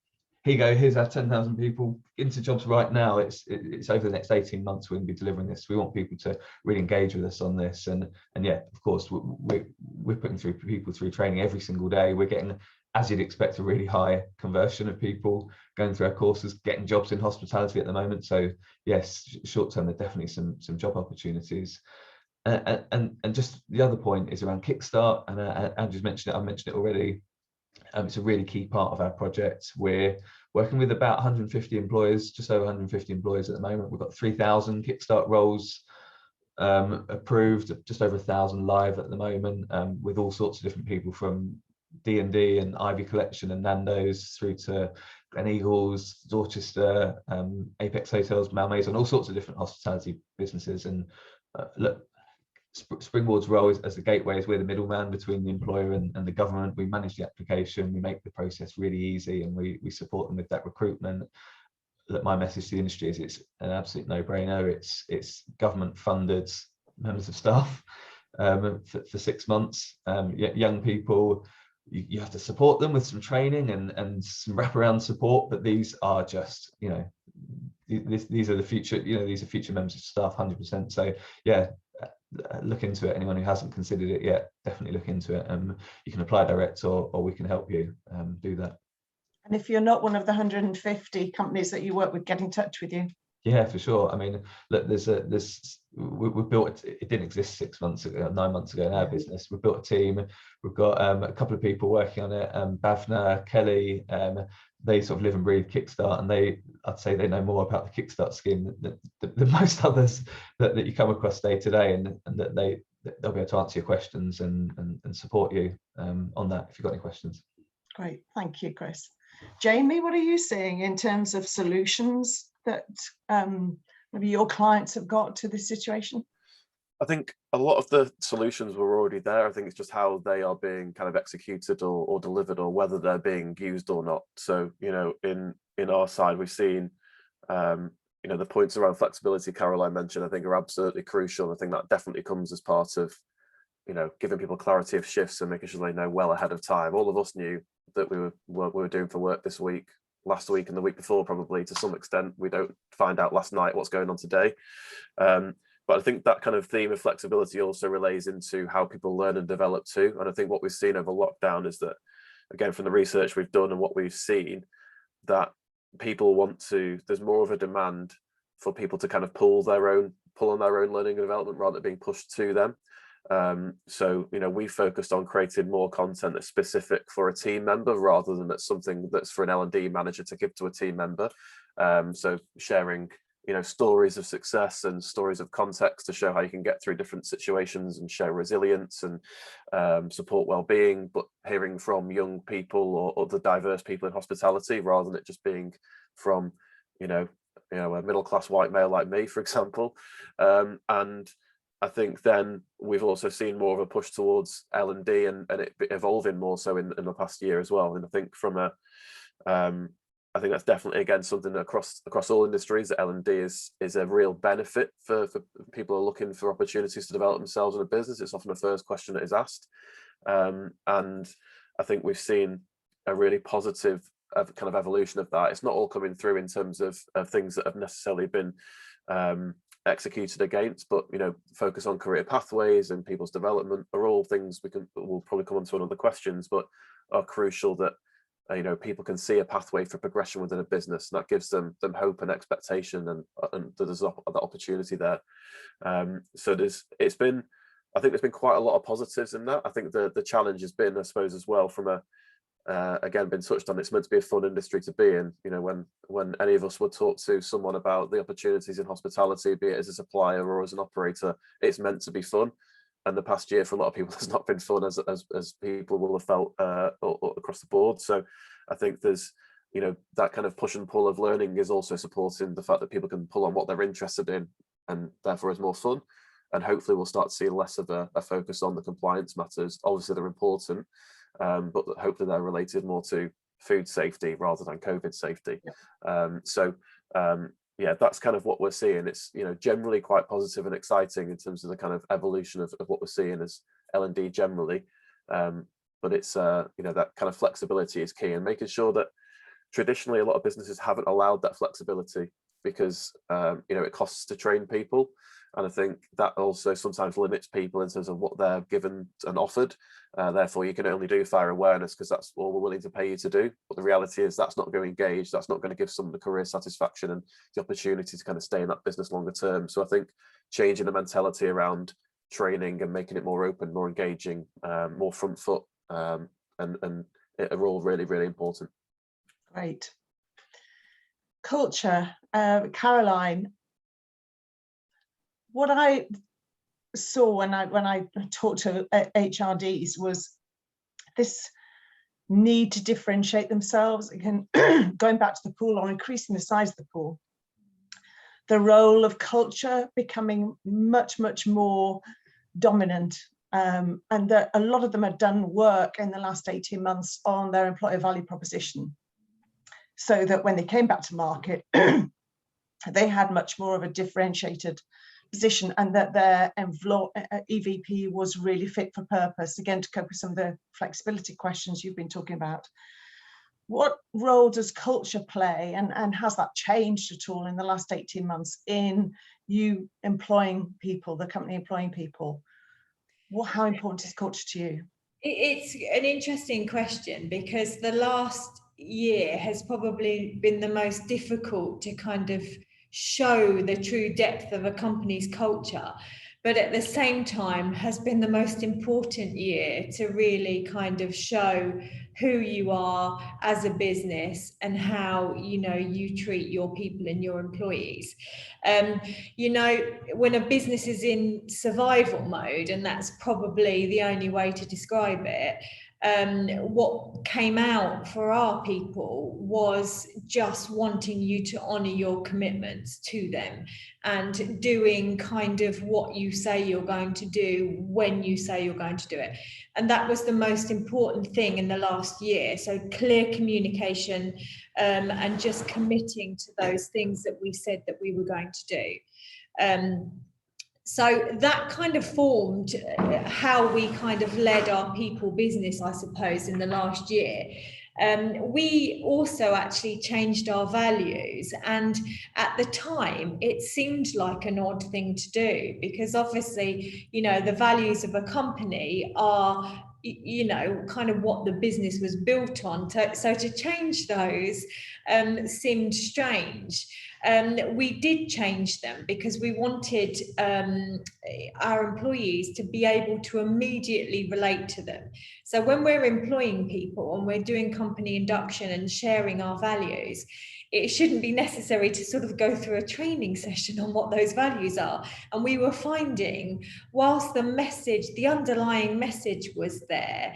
here's our 10,000 people into jobs right now. It's over the next 18 months we're going to be delivering this. We want people to really engage with us on this, and of course we're putting people through training every single day. We're getting, as you'd expect, a really high conversion of people going through our courses, getting jobs in hospitality at the moment. So yes, short term there are definitely some job opportunities. And just the other point is around Kickstart, and Andrew's mentioned it, I mentioned it already. It's a really key part of our project. We're working with about 150 employers, just over 150 employers at the moment. We've got 3,000 Kickstart roles approved, just over 1,000 live at the moment, with all sorts of different people, from D&D and Ivy Collection and Nando's through to Gleneagles, Dorchester, Apex Hotels, Marais, and all sorts of different hospitality businesses. And look, Springboard's role as the gateway is we're the middleman between the employer and the government. We manage the application, we make the process really easy, and we support them with that recruitment. Look, my message to the industry is it's an absolute no-brainer. It's government funded members of staff for 6 months. Young people, you have to support them with some training and some wraparound support, but these are just, these are the future, these are future members of staff, 100%. So look into it. Anyone who hasn't considered it yet, definitely look into it. You can apply direct, or we can help you do that. And if you're not one of the 150 companies that you work with, get in touch with you. Yeah, for sure. I mean, look, we built it didn't exist 6 months ago, 9 months ago in our business. We built a team. We've got a couple of people working on it. Bhavna, Kelly, they sort of live and breathe Kickstart, and I'd say they know more about the Kickstart scheme than most others that you come across day to day, and that they'll be able to answer your questions and support you on that if you've got any questions. Great, thank you, Chris. Jamie, what are you seeing in terms of solutions that maybe your clients have got to this situation? I think a lot of the solutions were already there. I think it's just how they are being kind of executed or delivered, or whether they're being used or not. So, in our side, we've seen, the points around flexibility Caroline mentioned, I think are absolutely crucial. I think that definitely comes as part of, giving people clarity of shifts and making sure they know well ahead of time. All of us knew that we were doing for work this week, last week, and the week before, probably to some extent. We don't find out last night what's going on today. But I think that kind of theme of flexibility also relays into how people learn and develop too. And I think what we've seen over lockdown is that, again, from the research we've done and what we've seen, that people there's more of a demand for people to kind of pull on their own learning and development rather than being pushed to them. So, we focused on creating more content that's specific for a team member rather than that's something that's for an L&D manager to give to a team member. So sharing, stories of success and stories of context to show how you can get through different situations and show resilience and support well-being, but hearing from young people or the diverse people in hospitality, rather than it just being from a middle-class white male like me, for example. And I think then we've also seen more of a push towards L&D and it evolving more so in the past year as well. And I think I think that's definitely, again, something across all industries, that L&D is a real benefit for people who are looking for opportunities to develop themselves in a business. It's often the first question that is asked. And I think we've seen a really positive kind of evolution of that. It's not all coming through in terms of things that have necessarily been executed against, but focus on career pathways and people's development are all things we'll probably come on to other questions, but are crucial that people can see a pathway for progression within a business, and that gives them hope and expectation, and there's that opportunity there. So I think there's been quite a lot of positives in that. I think the challenge has been, I suppose, as well, from again, been touched on, it's meant to be a fun industry to be in. When any of us would talk to someone about the opportunities in hospitality, be it as a supplier or as an operator, it's meant to be fun. And the past year for a lot of people has not been fun, as people will have felt across the board. So I think there's that kind of push and pull of learning is also supporting the fact that people can pull on what they're interested in, and therefore is more fun. And hopefully we'll start to see less of a focus on the compliance matters. Obviously they're important, but hopefully they're related more to food safety rather than COVID safety. Yeah, that's kind of what we're seeing. It's generally quite positive and exciting in terms of the kind of evolution of what we're seeing as L&D generally. But it's that kind of flexibility is key, and making sure that traditionally a lot of businesses haven't allowed that flexibility because it costs to train people. And I think that also sometimes limits people in terms of what they're given and offered. Therefore, you can only do fire awareness because that's all we're willing to pay you to do. But the reality is that's not going to engage. That's not going to give someone the career satisfaction and the opportunity to kind of stay in that business longer term. So I think changing the mentality around training and making it more open, more engaging, more front foot, and are all really, really important. Great. Culture, Caroline. What I saw when I talked to HRDs was this need to differentiate themselves. Again, going back to the pool or increasing the size of the pool, the role of culture becoming much, much more dominant, and that a lot of them have done work in the last 18 months on their employer value proposition, so that when they came back to market, they had much more of a differentiated position, and that their EVP was really fit for purpose, again, to cope with some of the flexibility questions you've been talking about. What role does culture play, and has that changed at all in the last 18 months in you employing people, the company employing people? How important is culture to you? It's an interesting question, because the last year has probably been the most difficult to kind of show the true depth of a company's culture, but at the same time has been the most important year to really kind of show who you are as a business and how you treat your people and your employees. When a business is in survival mode, and that's probably the only way to describe it, what came out for our people was just wanting you to honour your commitments to them and doing kind of what you say you're going to do when you say you're going to do it. And that was the most important thing in the last year. So clear communication, and just committing to those things that we said that we were going to do. So that kind of formed how we kind of led our people business, I suppose, in the last year. We also actually changed our values, and at the time it seemed like an odd thing to do, because obviously, the values of a company are kind of what the business was built on. So to change those seemed strange. We did change them because we wanted our employees to be able to immediately relate to them. So when we're employing people and we're doing company induction and sharing our values, it shouldn't be necessary to sort of go through a training session on what those values are. And we were finding, whilst the message, the underlying message was there,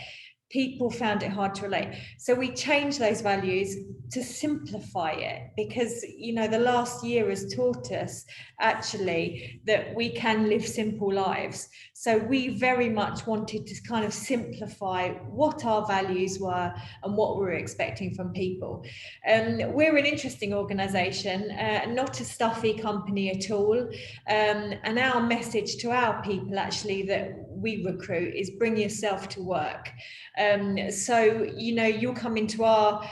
people found it hard to relate. So we changed those values to simplify it, because, you know, the last year has taught us actually that we can live simple lives. So we very much wanted to kind of simplify what our values were and what we were expecting from people. We're an interesting organisation, not a stuffy company at all. And our message to our people actually that we recruit is bring yourself to work. So, you know, you'll come into our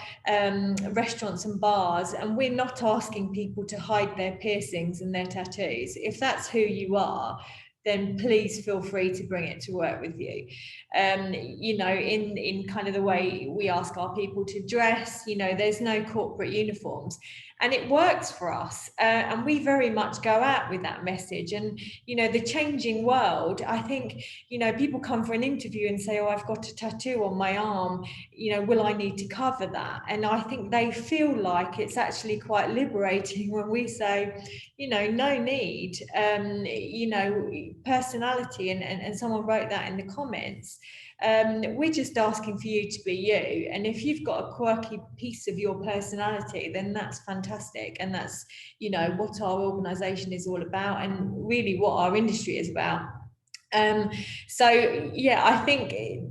restaurants and bars, and we're not asking people to hide their piercings and their tattoos. If that's who you are, then please feel free to bring it to work with you. You know, in kind of the way we ask our people to dress, you know, there's no corporate uniforms. And it works for us. And we very much go out with that message. And, you know, the changing world, I think, you know, people come for an interview and say, oh, I've got a tattoo on my arm, you know, will I need to cover that? And I think they feel like it's actually quite liberating when we say, you know, no need, you know, personality. And someone wrote that in the comments. We're just asking for you to be you, and if you've got a quirky piece of your personality, then that's fantastic, and that's, you know, what our organisation is all about, and really what our industry is about. So yeah, I think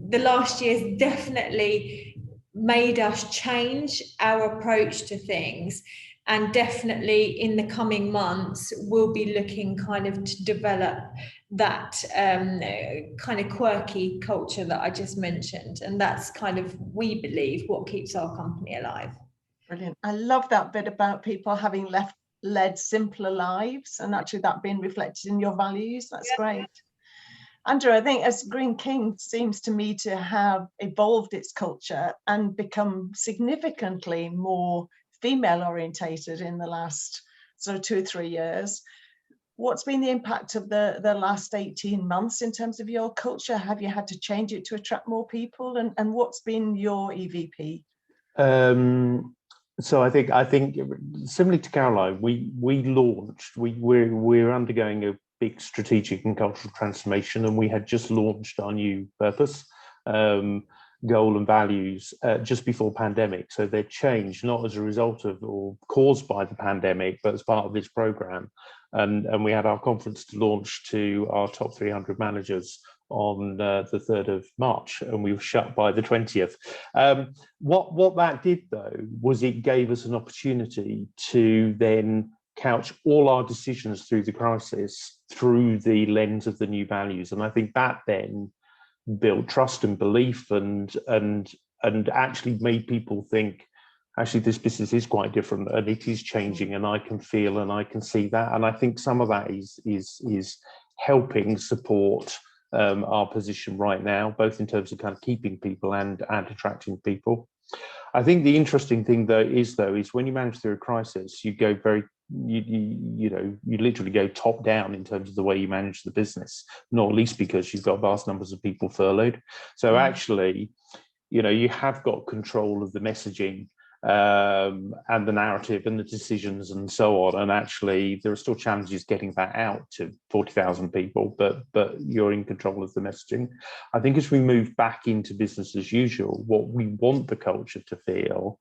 the last year's definitely made us change our approach to things, and definitely in the coming months we'll be looking kind of to develop that kind of quirky culture that I just mentioned, and that's kind of, we believe, what keeps our company alive. Brilliant. I love that bit about people having led simpler lives, and actually that being reflected in your values. That's great. Andrew, I think as Greene King seems to me to have evolved its culture and become significantly more female orientated in the last sort of 2 or 3 years. What's been the impact of the last 18 months in terms of your culture? Have you had to change it to attract more people? And what's been your EVP? So I think similarly to Caroline, we're undergoing a big strategic and cultural transformation, and we had just launched our new purpose, goal and values just before pandemic. So they're changed not as a result of or caused by the pandemic, but as part of this program. And we had our conference to launch to our top 300 managers on the 3rd of March, and we were shut by the 20th. What that did, though, was it gave us an opportunity to then couch all our decisions through the crisis through the lens of the new values. And I think that then built trust and belief, and actually made people think, actually, this business is quite different, and it is changing, and I can feel and I can see that. And I think some of that is helping support our position right now, both in terms of kind of keeping people and attracting people. I think the interesting thing is when you manage through a crisis, you go you literally go top down in terms of the way you manage the business, not least because you've got vast numbers of people furloughed. So actually, you know, you have got control of the messaging and the narrative and the decisions and so on. And actually, there are still challenges getting that out to 40,000 people, but you're in control of the messaging. I think as we move back into business as usual, what we want the culture to feel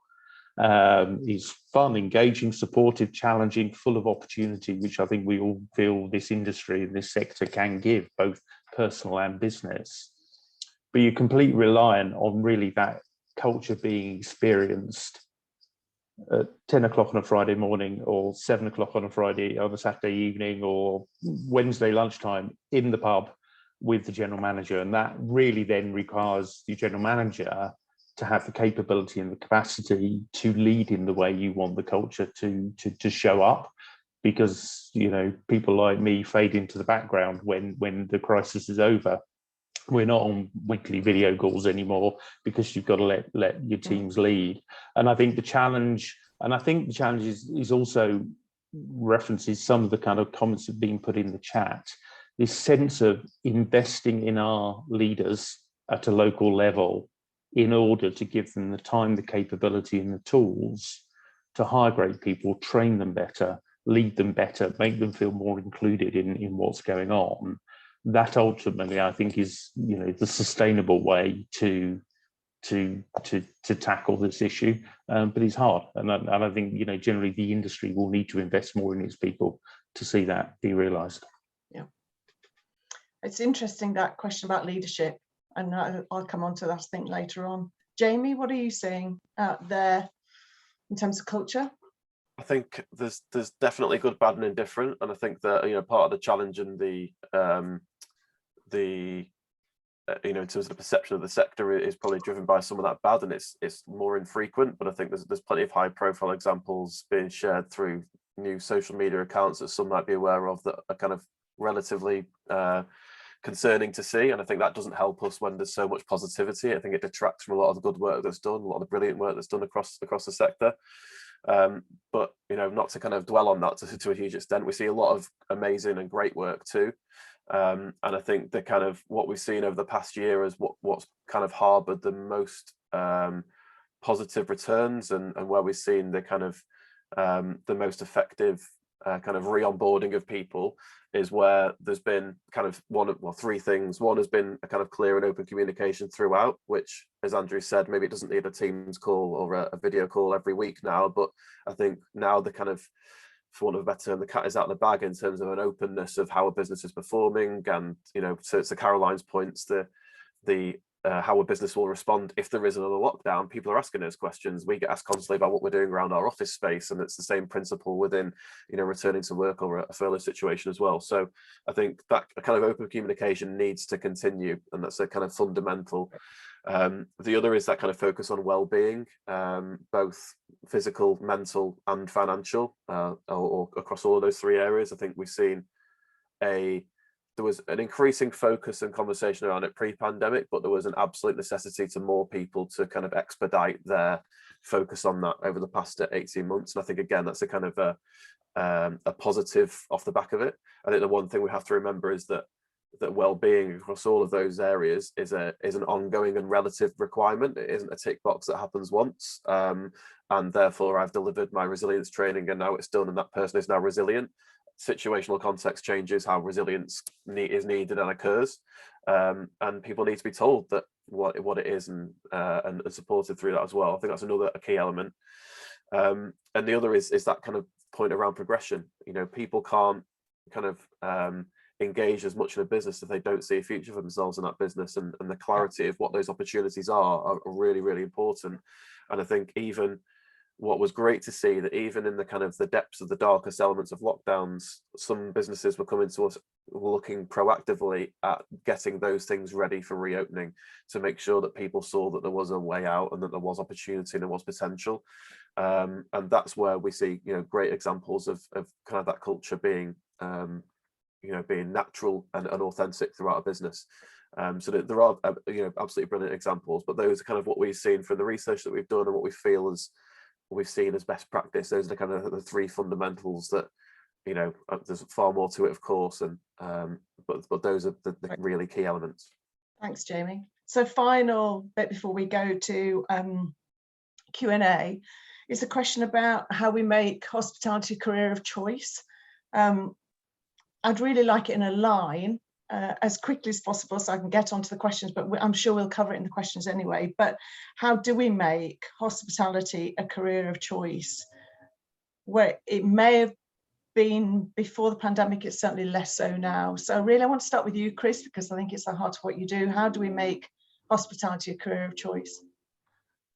is fun, engaging, supportive, challenging, full of opportunity, which I think we all feel this industry and this sector can give, both personal and business. But you're completely reliant on really that culture being experienced at 10 o'clock on a Friday morning, or 7 o'clock on a Saturday evening, or Wednesday lunchtime in the pub with the general manager. And that really then requires the general manager to have the capability and the capacity to lead in the way you want the culture to show up, because, you know, people like me fade into the background when the crisis is over. We're not on weekly video calls anymore because you've got to let your teams lead. And I think the challenge And I think the challenge is also references some of the kind of comments that have been put in the chat, this sense of investing in our leaders at a local level in order to give them the time, the capability and the tools to hire great people, train them better, lead them better, make them feel more included in what's going on. That ultimately, I think, is, you know, the sustainable way to tackle this issue, but it's hard, and I think, you know, generally the industry will need to invest more in its people to see that be realised. Yeah, it's interesting, that question about leadership, and I'll come on to that, I think, later on. Jamie, what are you seeing out there in terms of culture? I think there's definitely good, bad, and indifferent, and I think that, you know, part of the challenge and the you know, in terms of the perception of the sector is probably driven by some of that bad, and it's more infrequent. But I think there's plenty of high profile examples being shared through new social media accounts that some might be aware of that are kind of relatively concerning to see. And I think that doesn't help us when there's so much positivity. I think it detracts from a lot of the good work that's done, a lot of the brilliant work that's done across the sector. But, you know, not to kind of dwell on that to a huge extent, we see a lot of amazing and great work too. And I think the kind of what we've seen over the past year is what's kind of harbored the most positive returns, and where we've seen the kind of the most effective kind of re-onboarding of people is where there's been kind of three things. One has been a kind of clear and open communication throughout, which, as Andrew said, maybe it doesn't need a Teams call or a video call every week now, but I think now the kind of, for want of a better term, the cat is out of the bag in terms of an openness of how a business is performing, and, you know, so it's to Caroline's points, the how a business will respond if there is another lockdown. People are asking those questions. We get asked constantly about what we're doing around our office space, and it's the same principle within, you know, returning to work or a furlough situation as well. So I think that kind of open communication needs to continue, and that's a kind of fundamental. The other is that kind of focus on well-being, both physical, mental and financial, or across all of those three areas. I think we've seen there was an increasing focus and conversation around it pre-pandemic, but there was an absolute necessity to more people to kind of expedite their focus on that over the past 18 months. And I think, again, that's a kind of a positive off the back of it. I think the one thing we have to remember is that well-being across all of those areas is an ongoing and relative requirement. It isn't a tick box that happens once, and therefore I've delivered my resilience training and now it's done and that person is now resilient. Situational context changes how resilience is needed and occurs, and people need to be told that what it is, and supported through that as well. I think that's another key element. And the other is that kind of point around progression. You know, people can't kind of engage as much in a business if they don't see a future for themselves in that business, and the clarity of what those opportunities are really, really important. And I think even what was great to see, that even in the kind of the depths of the darkest elements of lockdowns, some businesses were coming to us looking proactively at getting those things ready for reopening, to make sure that people saw that there was a way out and that there was opportunity and there was potential. And that's where we see, you know, great examples of kind of that culture being, you know, being natural and authentic throughout a business. So that there are, you know, absolutely brilliant examples, but those are kind of what we've seen from the research that we've done and what we feel as we've seen as best practice. Those are the kind of the three fundamentals that, you know, there's far more to it, of course, and but those are the really key elements. Thanks, Jamie. So final bit before we go to Q&A is a question about how we make hospitality a career of choice. I'd really like it in a line as quickly as possible so I can get onto the questions, but I'm sure we'll cover it in the questions anyway. But how do we make hospitality a career of choice? Where it may have been before the pandemic, it's certainly less so now. So really, I want to start with you, Chris, because I think it's the heart of what you do. How do we make hospitality a career of choice?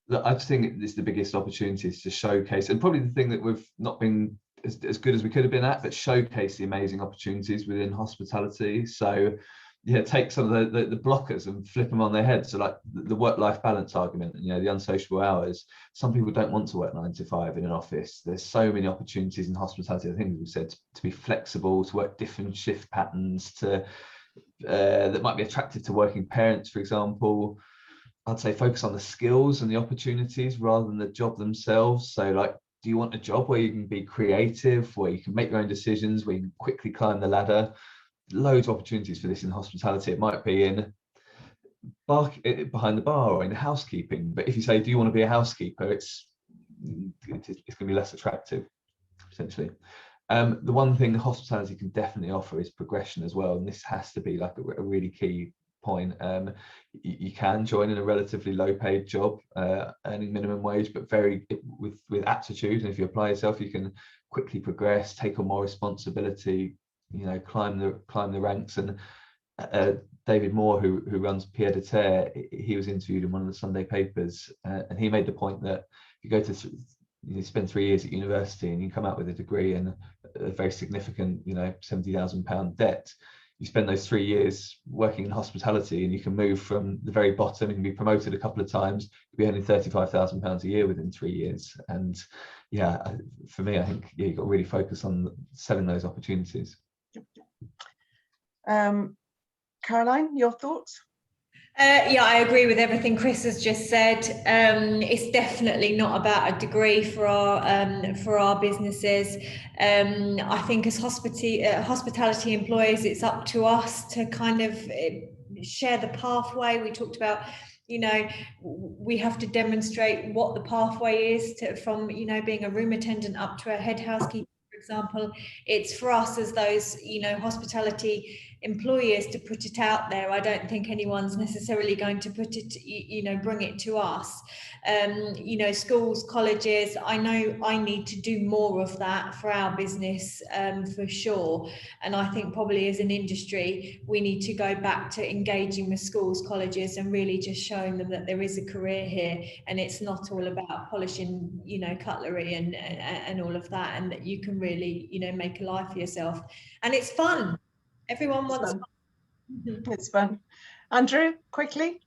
Look, I think this is the biggest opportunity is to showcase, and probably the thing that we've not been as good as we could have been at, but showcase the amazing opportunities within hospitality. So yeah, take some of the blockers and flip them on their head. So like the work-life balance argument, and, you know, the unsociable hours. Some people don't want to work 9 to 5 in an office. There's so many opportunities in hospitality. I think we said to be flexible, to work different shift patterns, to that might be attractive to working parents, for example. I'd say focus on the skills and the opportunities rather than the job themselves. So like do you want a job where you can be creative, where you can make your own decisions, where you can quickly climb the ladder? Loads of opportunities for this in hospitality. It might be in behind the bar or in housekeeping, but if you say, do you want to be a housekeeper, it's going to be less attractive, essentially. The one thing hospitality can definitely offer is progression as well, and this has to be like a really key point. You can join in a relatively low paid job, earning minimum wage, but with aptitude, and if you apply yourself, you can quickly progress, take on more responsibility, climb the ranks. And David Moore, who runs Pied de Terre, he was interviewed in one of the Sunday papers, and he made the point that if you go to you spend 3 years at university and you come out with a degree and a very significant, £70,000 debt, you spend those 3 years working in hospitality, and you can move from the very bottom and be promoted a couple of times, you'll be earning £35,000 a year within 3 years. And for me, I think you've got to really focus on selling those opportunities. Caroline, your thoughts? I agree with everything Chris has just said. It's definitely not about a degree for our businesses. I think as hospitality employees, it's up to us to kind of share the pathway. We talked about, we have to demonstrate what the pathway is from being a room attendant up to a head housekeeper, for example. It's for us as those hospitality employers to put it out there. I don't think anyone's necessarily going to put it, bring it to us. Schools, colleges, I know I need to do more of that for our business, for sure. And I think probably as an industry, we need to go back to engaging with schools, colleges, and really just showing them that there is a career here, and it's not all about polishing, cutlery and all of that, and that you can really, make a life for yourself. And it's fun. Everyone wants fun. It's fun. Andrew, quickly.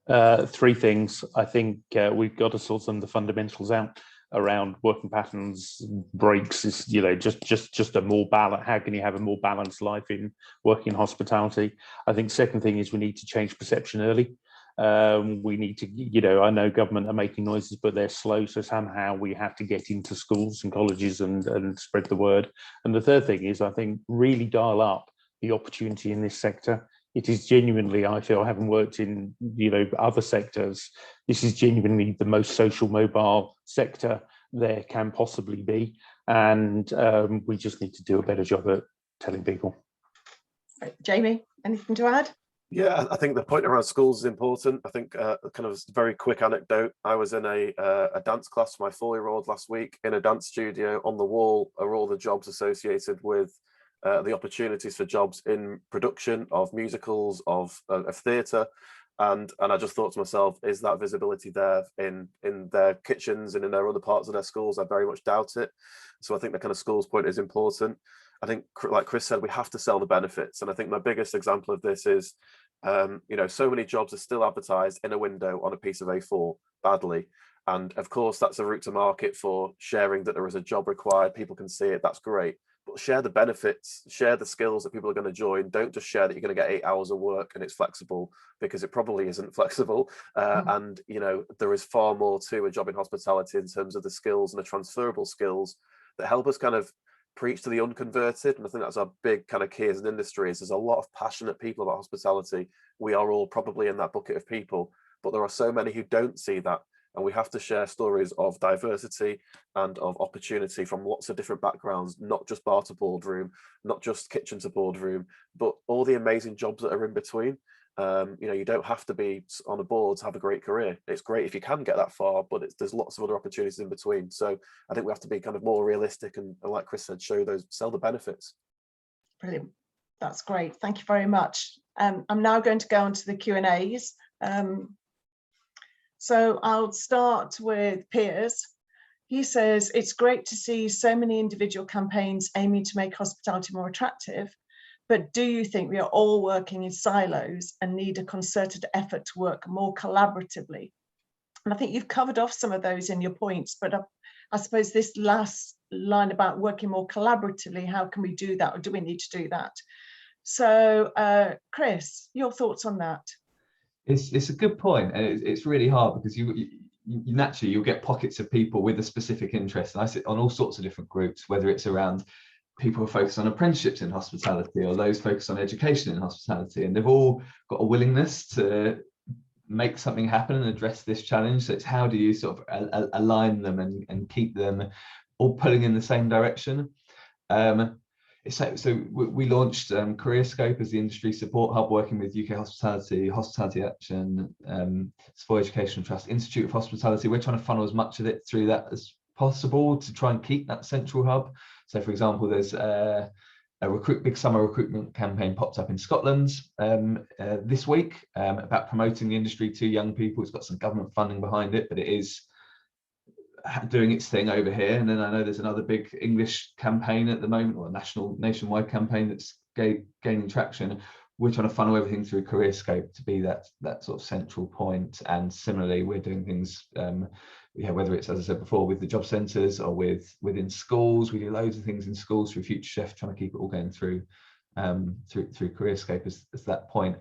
3 things. I think we've got to sort some of the fundamentals out around working patterns, breaks. Is just a more balance. How can you have a more balanced life in working in hospitality? I think second thing is we need to change perception early. We need to, I know government are making noises, but they're slow. So somehow we have to get into schools and colleges and spread the word. And the third thing is, I think, really dial up the opportunity in this sector. It is genuinely, I feel, having worked in, other sectors, this is genuinely the most social mobile sector there can possibly be. And we just need to do a better job at telling people. Jamie, anything to add? Yeah, I think the point around schools is important. I think kind of a very quick anecdote. I was in a dance class for my 4-year-old last week. In a dance studio, on the wall are all the jobs associated with the opportunities for jobs in production of musicals, of theatre. And I just thought to myself, is that visibility there in their kitchens and in their other parts of their schools? I very much doubt it. So I think the kind of schools point is important. I think, like Chris said, we have to sell the benefits. And I think my biggest example of this is, so many jobs are still advertised in a window on a piece of A4 badly. And of course, that's a route to market for sharing that there is a job required. People can see it. That's great. But share the benefits, share the skills that people are going to join. Don't just share that you're going to get 8 hours of work and it's flexible, because it probably isn't flexible. And, there is far more to a job in hospitality in terms of the skills and the transferable skills that help us kind of preach to the unconverted. And I think that's our big kind of key as an industry, is there's a lot of passionate people about hospitality. We are all probably in that bucket of people, but there are so many who don't see that. And we have to share stories of diversity and of opportunity from lots of different backgrounds, not just bar to boardroom, not just kitchen to boardroom, but all the amazing jobs that are in between. You don't have to be on a board to have a great career. It's great if you can get that far, but there's lots of other opportunities in between. So I think we have to be kind of more realistic and like Chris said, sell the benefits. Brilliant. That's great. Thank you very much. I'm now going to go on to the Q&As. So I'll start with Piers. He says, it's great to see so many individual campaigns aiming to make hospitality more attractive, but do you think we are all working in silos and need a concerted effort to work more collaboratively? And I think you've covered off some of those in your points, but I suppose this last line about working more collaboratively, how can we do that, or do we need to do that? So Chris, your thoughts on that? It's a good point, and it's really hard because naturally you'll get pockets of people with a specific interest. And I sit on all sorts of different groups, whether it's around people who focus on apprenticeships in hospitality or those focused on education in hospitality, and they've all got a willingness to make something happen and address this challenge. So it's how do you sort of align them and keep them all pulling in the same direction. So we launched CareerScope as the industry support hub, working with UK Hospitality Action, Savoy Education Trust, Institute of Hospitality. We're trying to funnel as much of it through that as possible to try and keep that central hub. So, for example, there's a big summer recruitment campaign popped up in Scotland this week about promoting the industry to young people. It's got some government funding behind it, but it is doing its thing over here. And then I know there's another big English campaign at the moment, or a nationwide campaign that's gaining traction. We're trying to funnel everything through CareerScope to be that sort of central point. And similarly, we're doing things, whether it's, as I said before, with the job centres or within schools. We do loads of things in schools through Future Chef, trying to keep it all going through CareerScope as that point.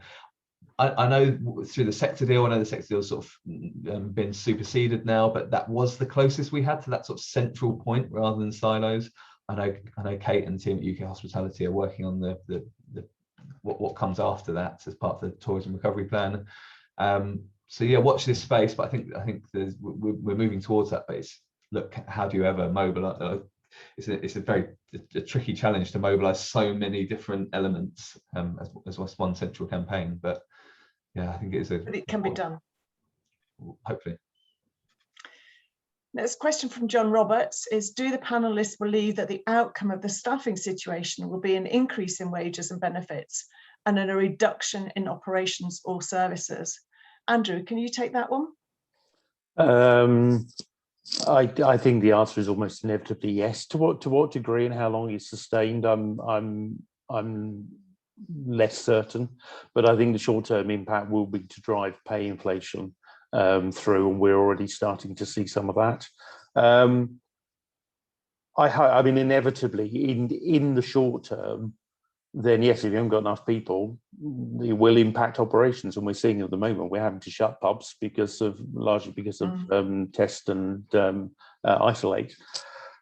I know through the sector deal, I know the sector deal's sort of been superseded now, but that was the closest we had to that sort of central point rather than silos. I know Kate and the team at UK Hospitality are working on the what comes after that as part of the tourism recovery plan. So yeah, watch this space. But I think we're moving towards that base. Look, how do you ever mobilize? It's a very tricky challenge to mobilize so many different elements as one central campaign. But yeah, I think but it can be done. Hopefully. Next question from John Roberts is, do the panelists believe that the outcome of the staffing situation will be an increase in wages and benefits and a reduction in operations or services? Andrew, can you take that one? I think the answer is almost inevitably yes. To what degree and how long it's sustained, I'm less certain, but I think the short-term impact will be to drive pay inflation through, and we're already starting to see some of that. I mean, inevitably, in the short term, then yes, if you haven't got enough people, it will impact operations, and we're seeing at the moment we're having to shut pubs largely because of test and isolate.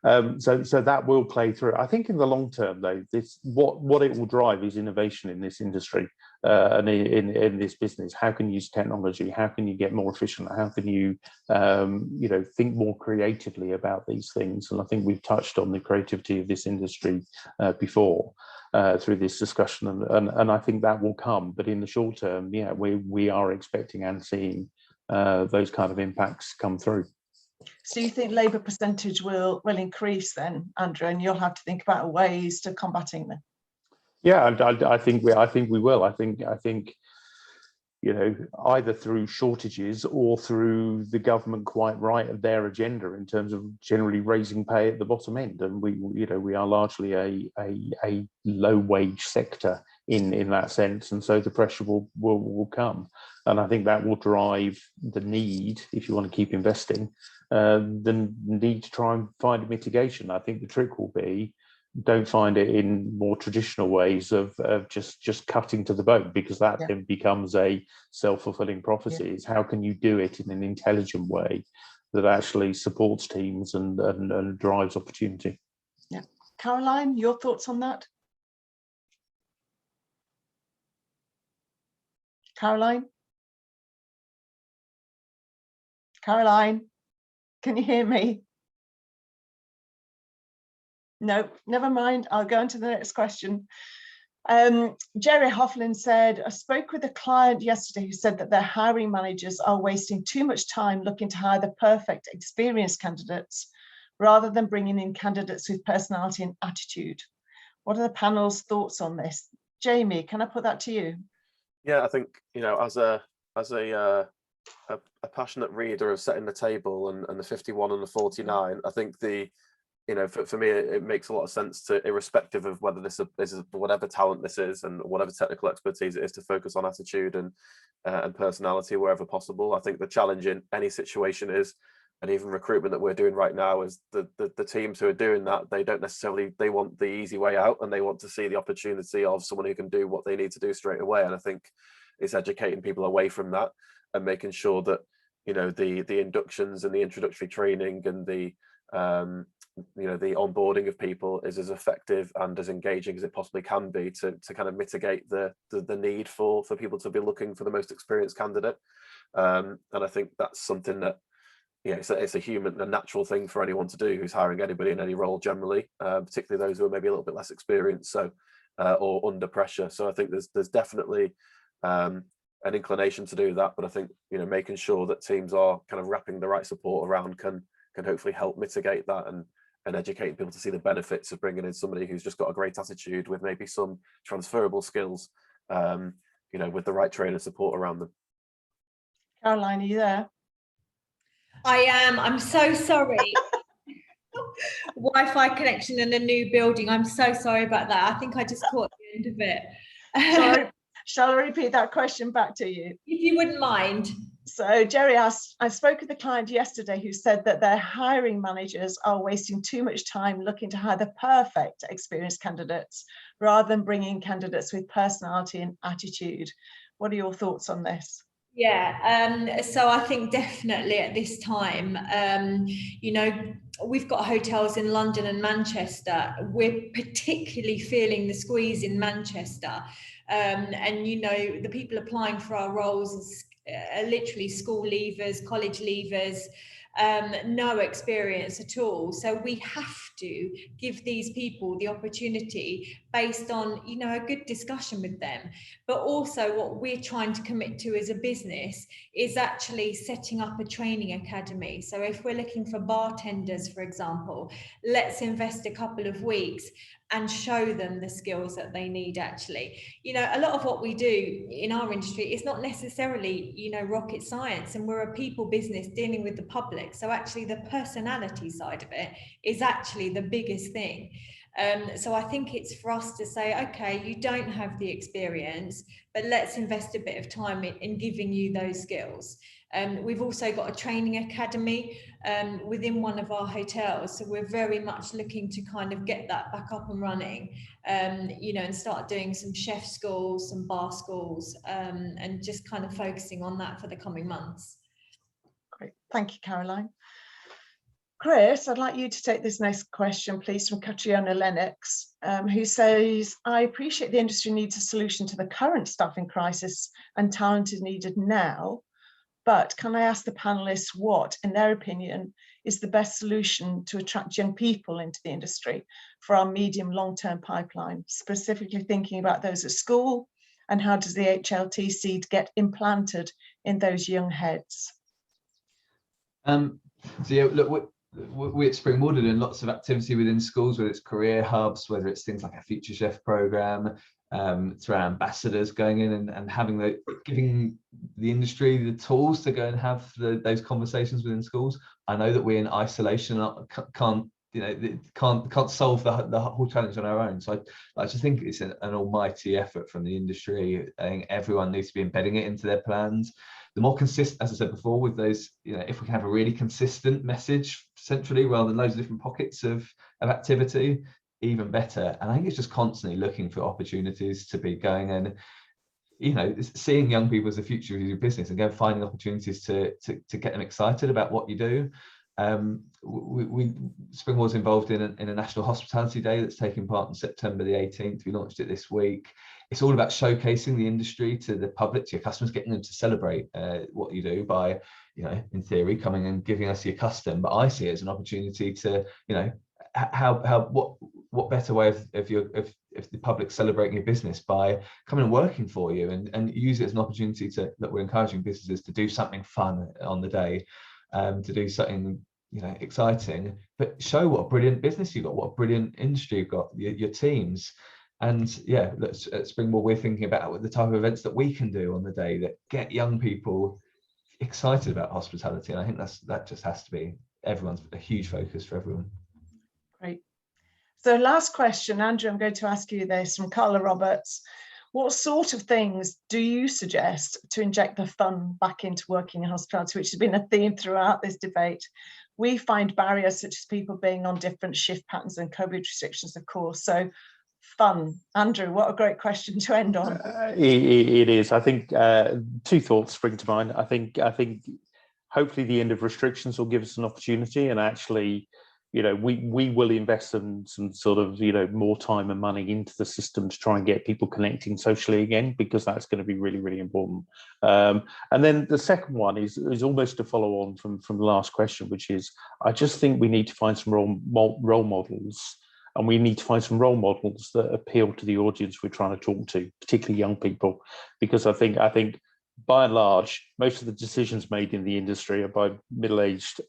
So that will play through. I think in the long term, though, what it will drive is innovation in this industry and in this business. How can you use technology? How can you get more efficient? How can you think more creatively about these things? And I think we've touched on the creativity of this industry before through this discussion, and I think that will come. But in the short term, yeah, we are expecting and seeing those kind of impacts come through. So you think labour percentage will increase then, Andrew, and you'll have to think about ways to combating them? Yeah, I think we will. I think either through shortages or through the government quite right of their agenda in terms of generally raising pay at the bottom end, and we are largely a low wage sector in that sense, and so the pressure will come, and I think that will drive the need, if you want to keep investing, the need to try and find a mitigation. I think the trick will be, don't find it in more traditional ways of just cutting to the bone, because that then becomes a self-fulfilling prophecy. Is how can you do it in an intelligent way that actually supports teams and drives opportunity? Yeah, Caroline, your thoughts on that? Caroline, can you hear me? No, never mind. I'll go on to the next question. Jerry Hofflin said, I spoke with a client yesterday who said that their hiring managers are wasting too much time looking to hire the perfect experienced candidates rather than bringing in candidates with personality and attitude. What are the panel's thoughts on this? Jamie, can I put that to you? Yeah, I think, as a passionate reader of Setting the Table and the 51 and the 49, I think for me, it makes a lot of sense to, irrespective of whether this is whatever talent this is and whatever technical expertise it is, to focus on attitude and personality wherever possible. I think the challenge in any situation is, and even recruitment that we're doing right now, is the teams who are doing that, they want the easy way out, and they want to see the opportunity of someone who can do what they need to do straight away. And I think it's educating people away from that and making sure that you know, the inductions and the introductory training and the you know, the onboarding of people is as effective and as engaging as it possibly can be to kind of mitigate the need for people to be looking for the most experienced candidate. And I think that's something that, yeah, it's a natural thing for anyone to do who's hiring anybody in any role generally, particularly those who are maybe a little bit less experienced, so or under pressure. So I think there's definitely an inclination to do that, but I think, you know, making sure that teams are kind of wrapping the right support around can hopefully help mitigate that and educating people to see the benefits of bringing in somebody who's just got a great attitude with maybe some transferable skills, you know, with the right trainer support around them. Caroline, are you there? I am. I'm so sorry. Wi-Fi connection in a new building. I'm so sorry about that. I think I just caught the end of it. Shall I repeat that question back to you? If you wouldn't mind. So Jerry asked, I spoke with a client yesterday who said that their hiring managers are wasting too much time looking to hire the perfect experienced candidates rather than bringing candidates with personality and attitude. What are your thoughts on this? Yeah, so I think definitely at this time, you know, we've got hotels in London and Manchester. We're particularly feeling the squeeze in Manchester. And, you know, the people applying for our roles are literally school leavers, college leavers, no experience at all. So we have to give these people the opportunity based on, you know, a good discussion with them. But also what we're trying to commit to as a business is actually setting up a training academy. So if we're looking for bartenders, for example, let's invest a couple of weeks and show them the skills that they need actually. You know, a lot of what we do in our industry is not necessarily, you know, rocket science, and we're a people business dealing with the public. So actually the personality side of it is actually the biggest thing. So I think it's for us to say, okay, you don't have the experience, but let's invest a bit of time in giving you those skills. We've also got a training academy within one of our hotels. So we're very much looking to kind of get that back up and running, you know, and start doing some chef schools, some bar schools, and just kind of focusing on that for the coming months. Great, thank you, Caroline. Chris, I'd like you to take this next question, please, from Catriona Lennox, who says, I appreciate the industry needs a solution to the current staffing crisis and talent is needed now, but can I ask the panelists what, in their opinion, is the best solution to attract young people into the industry for our medium long-term pipeline, specifically thinking about those at school, and how does the HLT seed get implanted in those young heads? So yeah, look, we at Springboard are doing lots of activity within schools, whether it's career hubs, whether it's things like a Future Chef program, through our ambassadors going in and giving the industry the tools to go and have those conversations within schools. I know that we're in isolation, can't solve the whole challenge on our own. So I just think it's an almighty effort from the industry. I think everyone needs to be embedding it into their plans. The more consistent, as I said before, with those, you know, if we can have a really consistent message centrally rather than loads of different pockets of activity, even better. And I think it's just constantly looking for opportunities to be going and, you know, seeing young people as the future of your business and go finding opportunities to get them excited about what you do. Springboard's involved in a National Hospitality Day that's taking part on September the 18th. We launched it this week. It's all about showcasing the industry to the public, to your customers, getting them to celebrate what you do by, you know, in theory, coming and giving us your custom. But I see it as an opportunity to, you know, what better way of the public celebrating your business by coming and working for you, and use it as an opportunity that we're encouraging businesses to do something fun on the day, to do something, you know, exciting, but show what a brilliant business you've got, what a brilliant industry you've got, your teams. And yeah, at Springboard, we're thinking about the type of events that we can do on the day that get young people excited about hospitality. And I think that just has to be a huge focus for everyone. Great. So last question, Andrew, I'm going to ask you this from Carla Roberts. What sort of things do you suggest to inject the fun back into working in hospitality, which has been a theme throughout this debate? We find barriers such as people being on different shift patterns and COVID restrictions, of course. So fun. Andrew, what a great question to end on. It is. I think two thoughts spring to mind. I think hopefully the end of restrictions will give us an opportunity, and actually, you know, we will invest some sort of, you know, more time and money into the system to try and get people connecting socially again, because that's going to be really, really important. And then the second one is almost to follow on from the last question, which is, I just think we need to find some role models, and we need to find some role models that appeal to the audience we're trying to talk to, particularly young people, because I think by and large, most of the decisions made in the industry are by middle-aged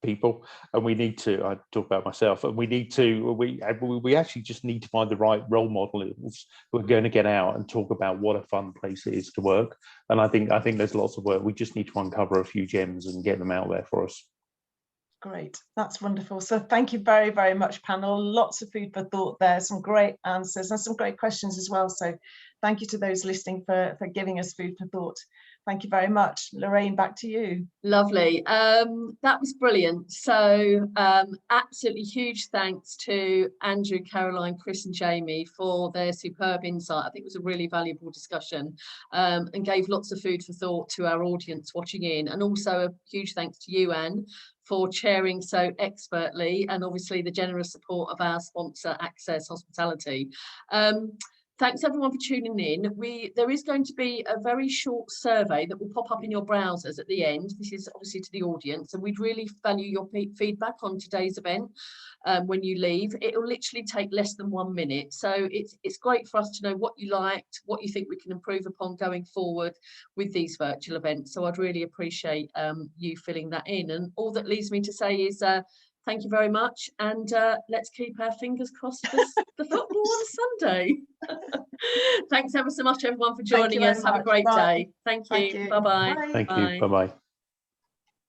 people, and we need to. I talk about myself, and we actually just need to find the right role models who are going to get out and talk about what a fun place it is to work. And I think there's lots of work. We just need to uncover a few gems and get them out there for us. Great, that's wonderful. So thank you very, very much, panel. Lots of food for thought there, some great answers and some great questions as well. So thank you to those listening for giving us food for thought. Thank you very much. Lorraine, back to you. Lovely. That was brilliant. So absolutely huge thanks to Andrew, Caroline, Chris and Jamie for their superb insight. I think it was a really valuable discussion, and gave lots of food for thought to our audience watching in. And also a huge thanks to you, Anne, for chairing so expertly, and obviously the generous support of our sponsor, Access Hospitality. Thanks everyone for tuning in. There is going to be a very short survey that will pop up in your browsers at the end. This is obviously to the audience, and we'd really value your feedback on today's event when you leave. It'll literally take less than 1 minute. So it's great for us to know what you liked, what you think we can improve upon going forward with these virtual events. So I'd really appreciate you filling that in. And all that leaves me to say is thank you very much, and let's keep our fingers crossed for the football on Sunday. Thanks ever so much, everyone, for joining us. Have a great day. Thank you. Bye-bye. Thank you. Bye-bye.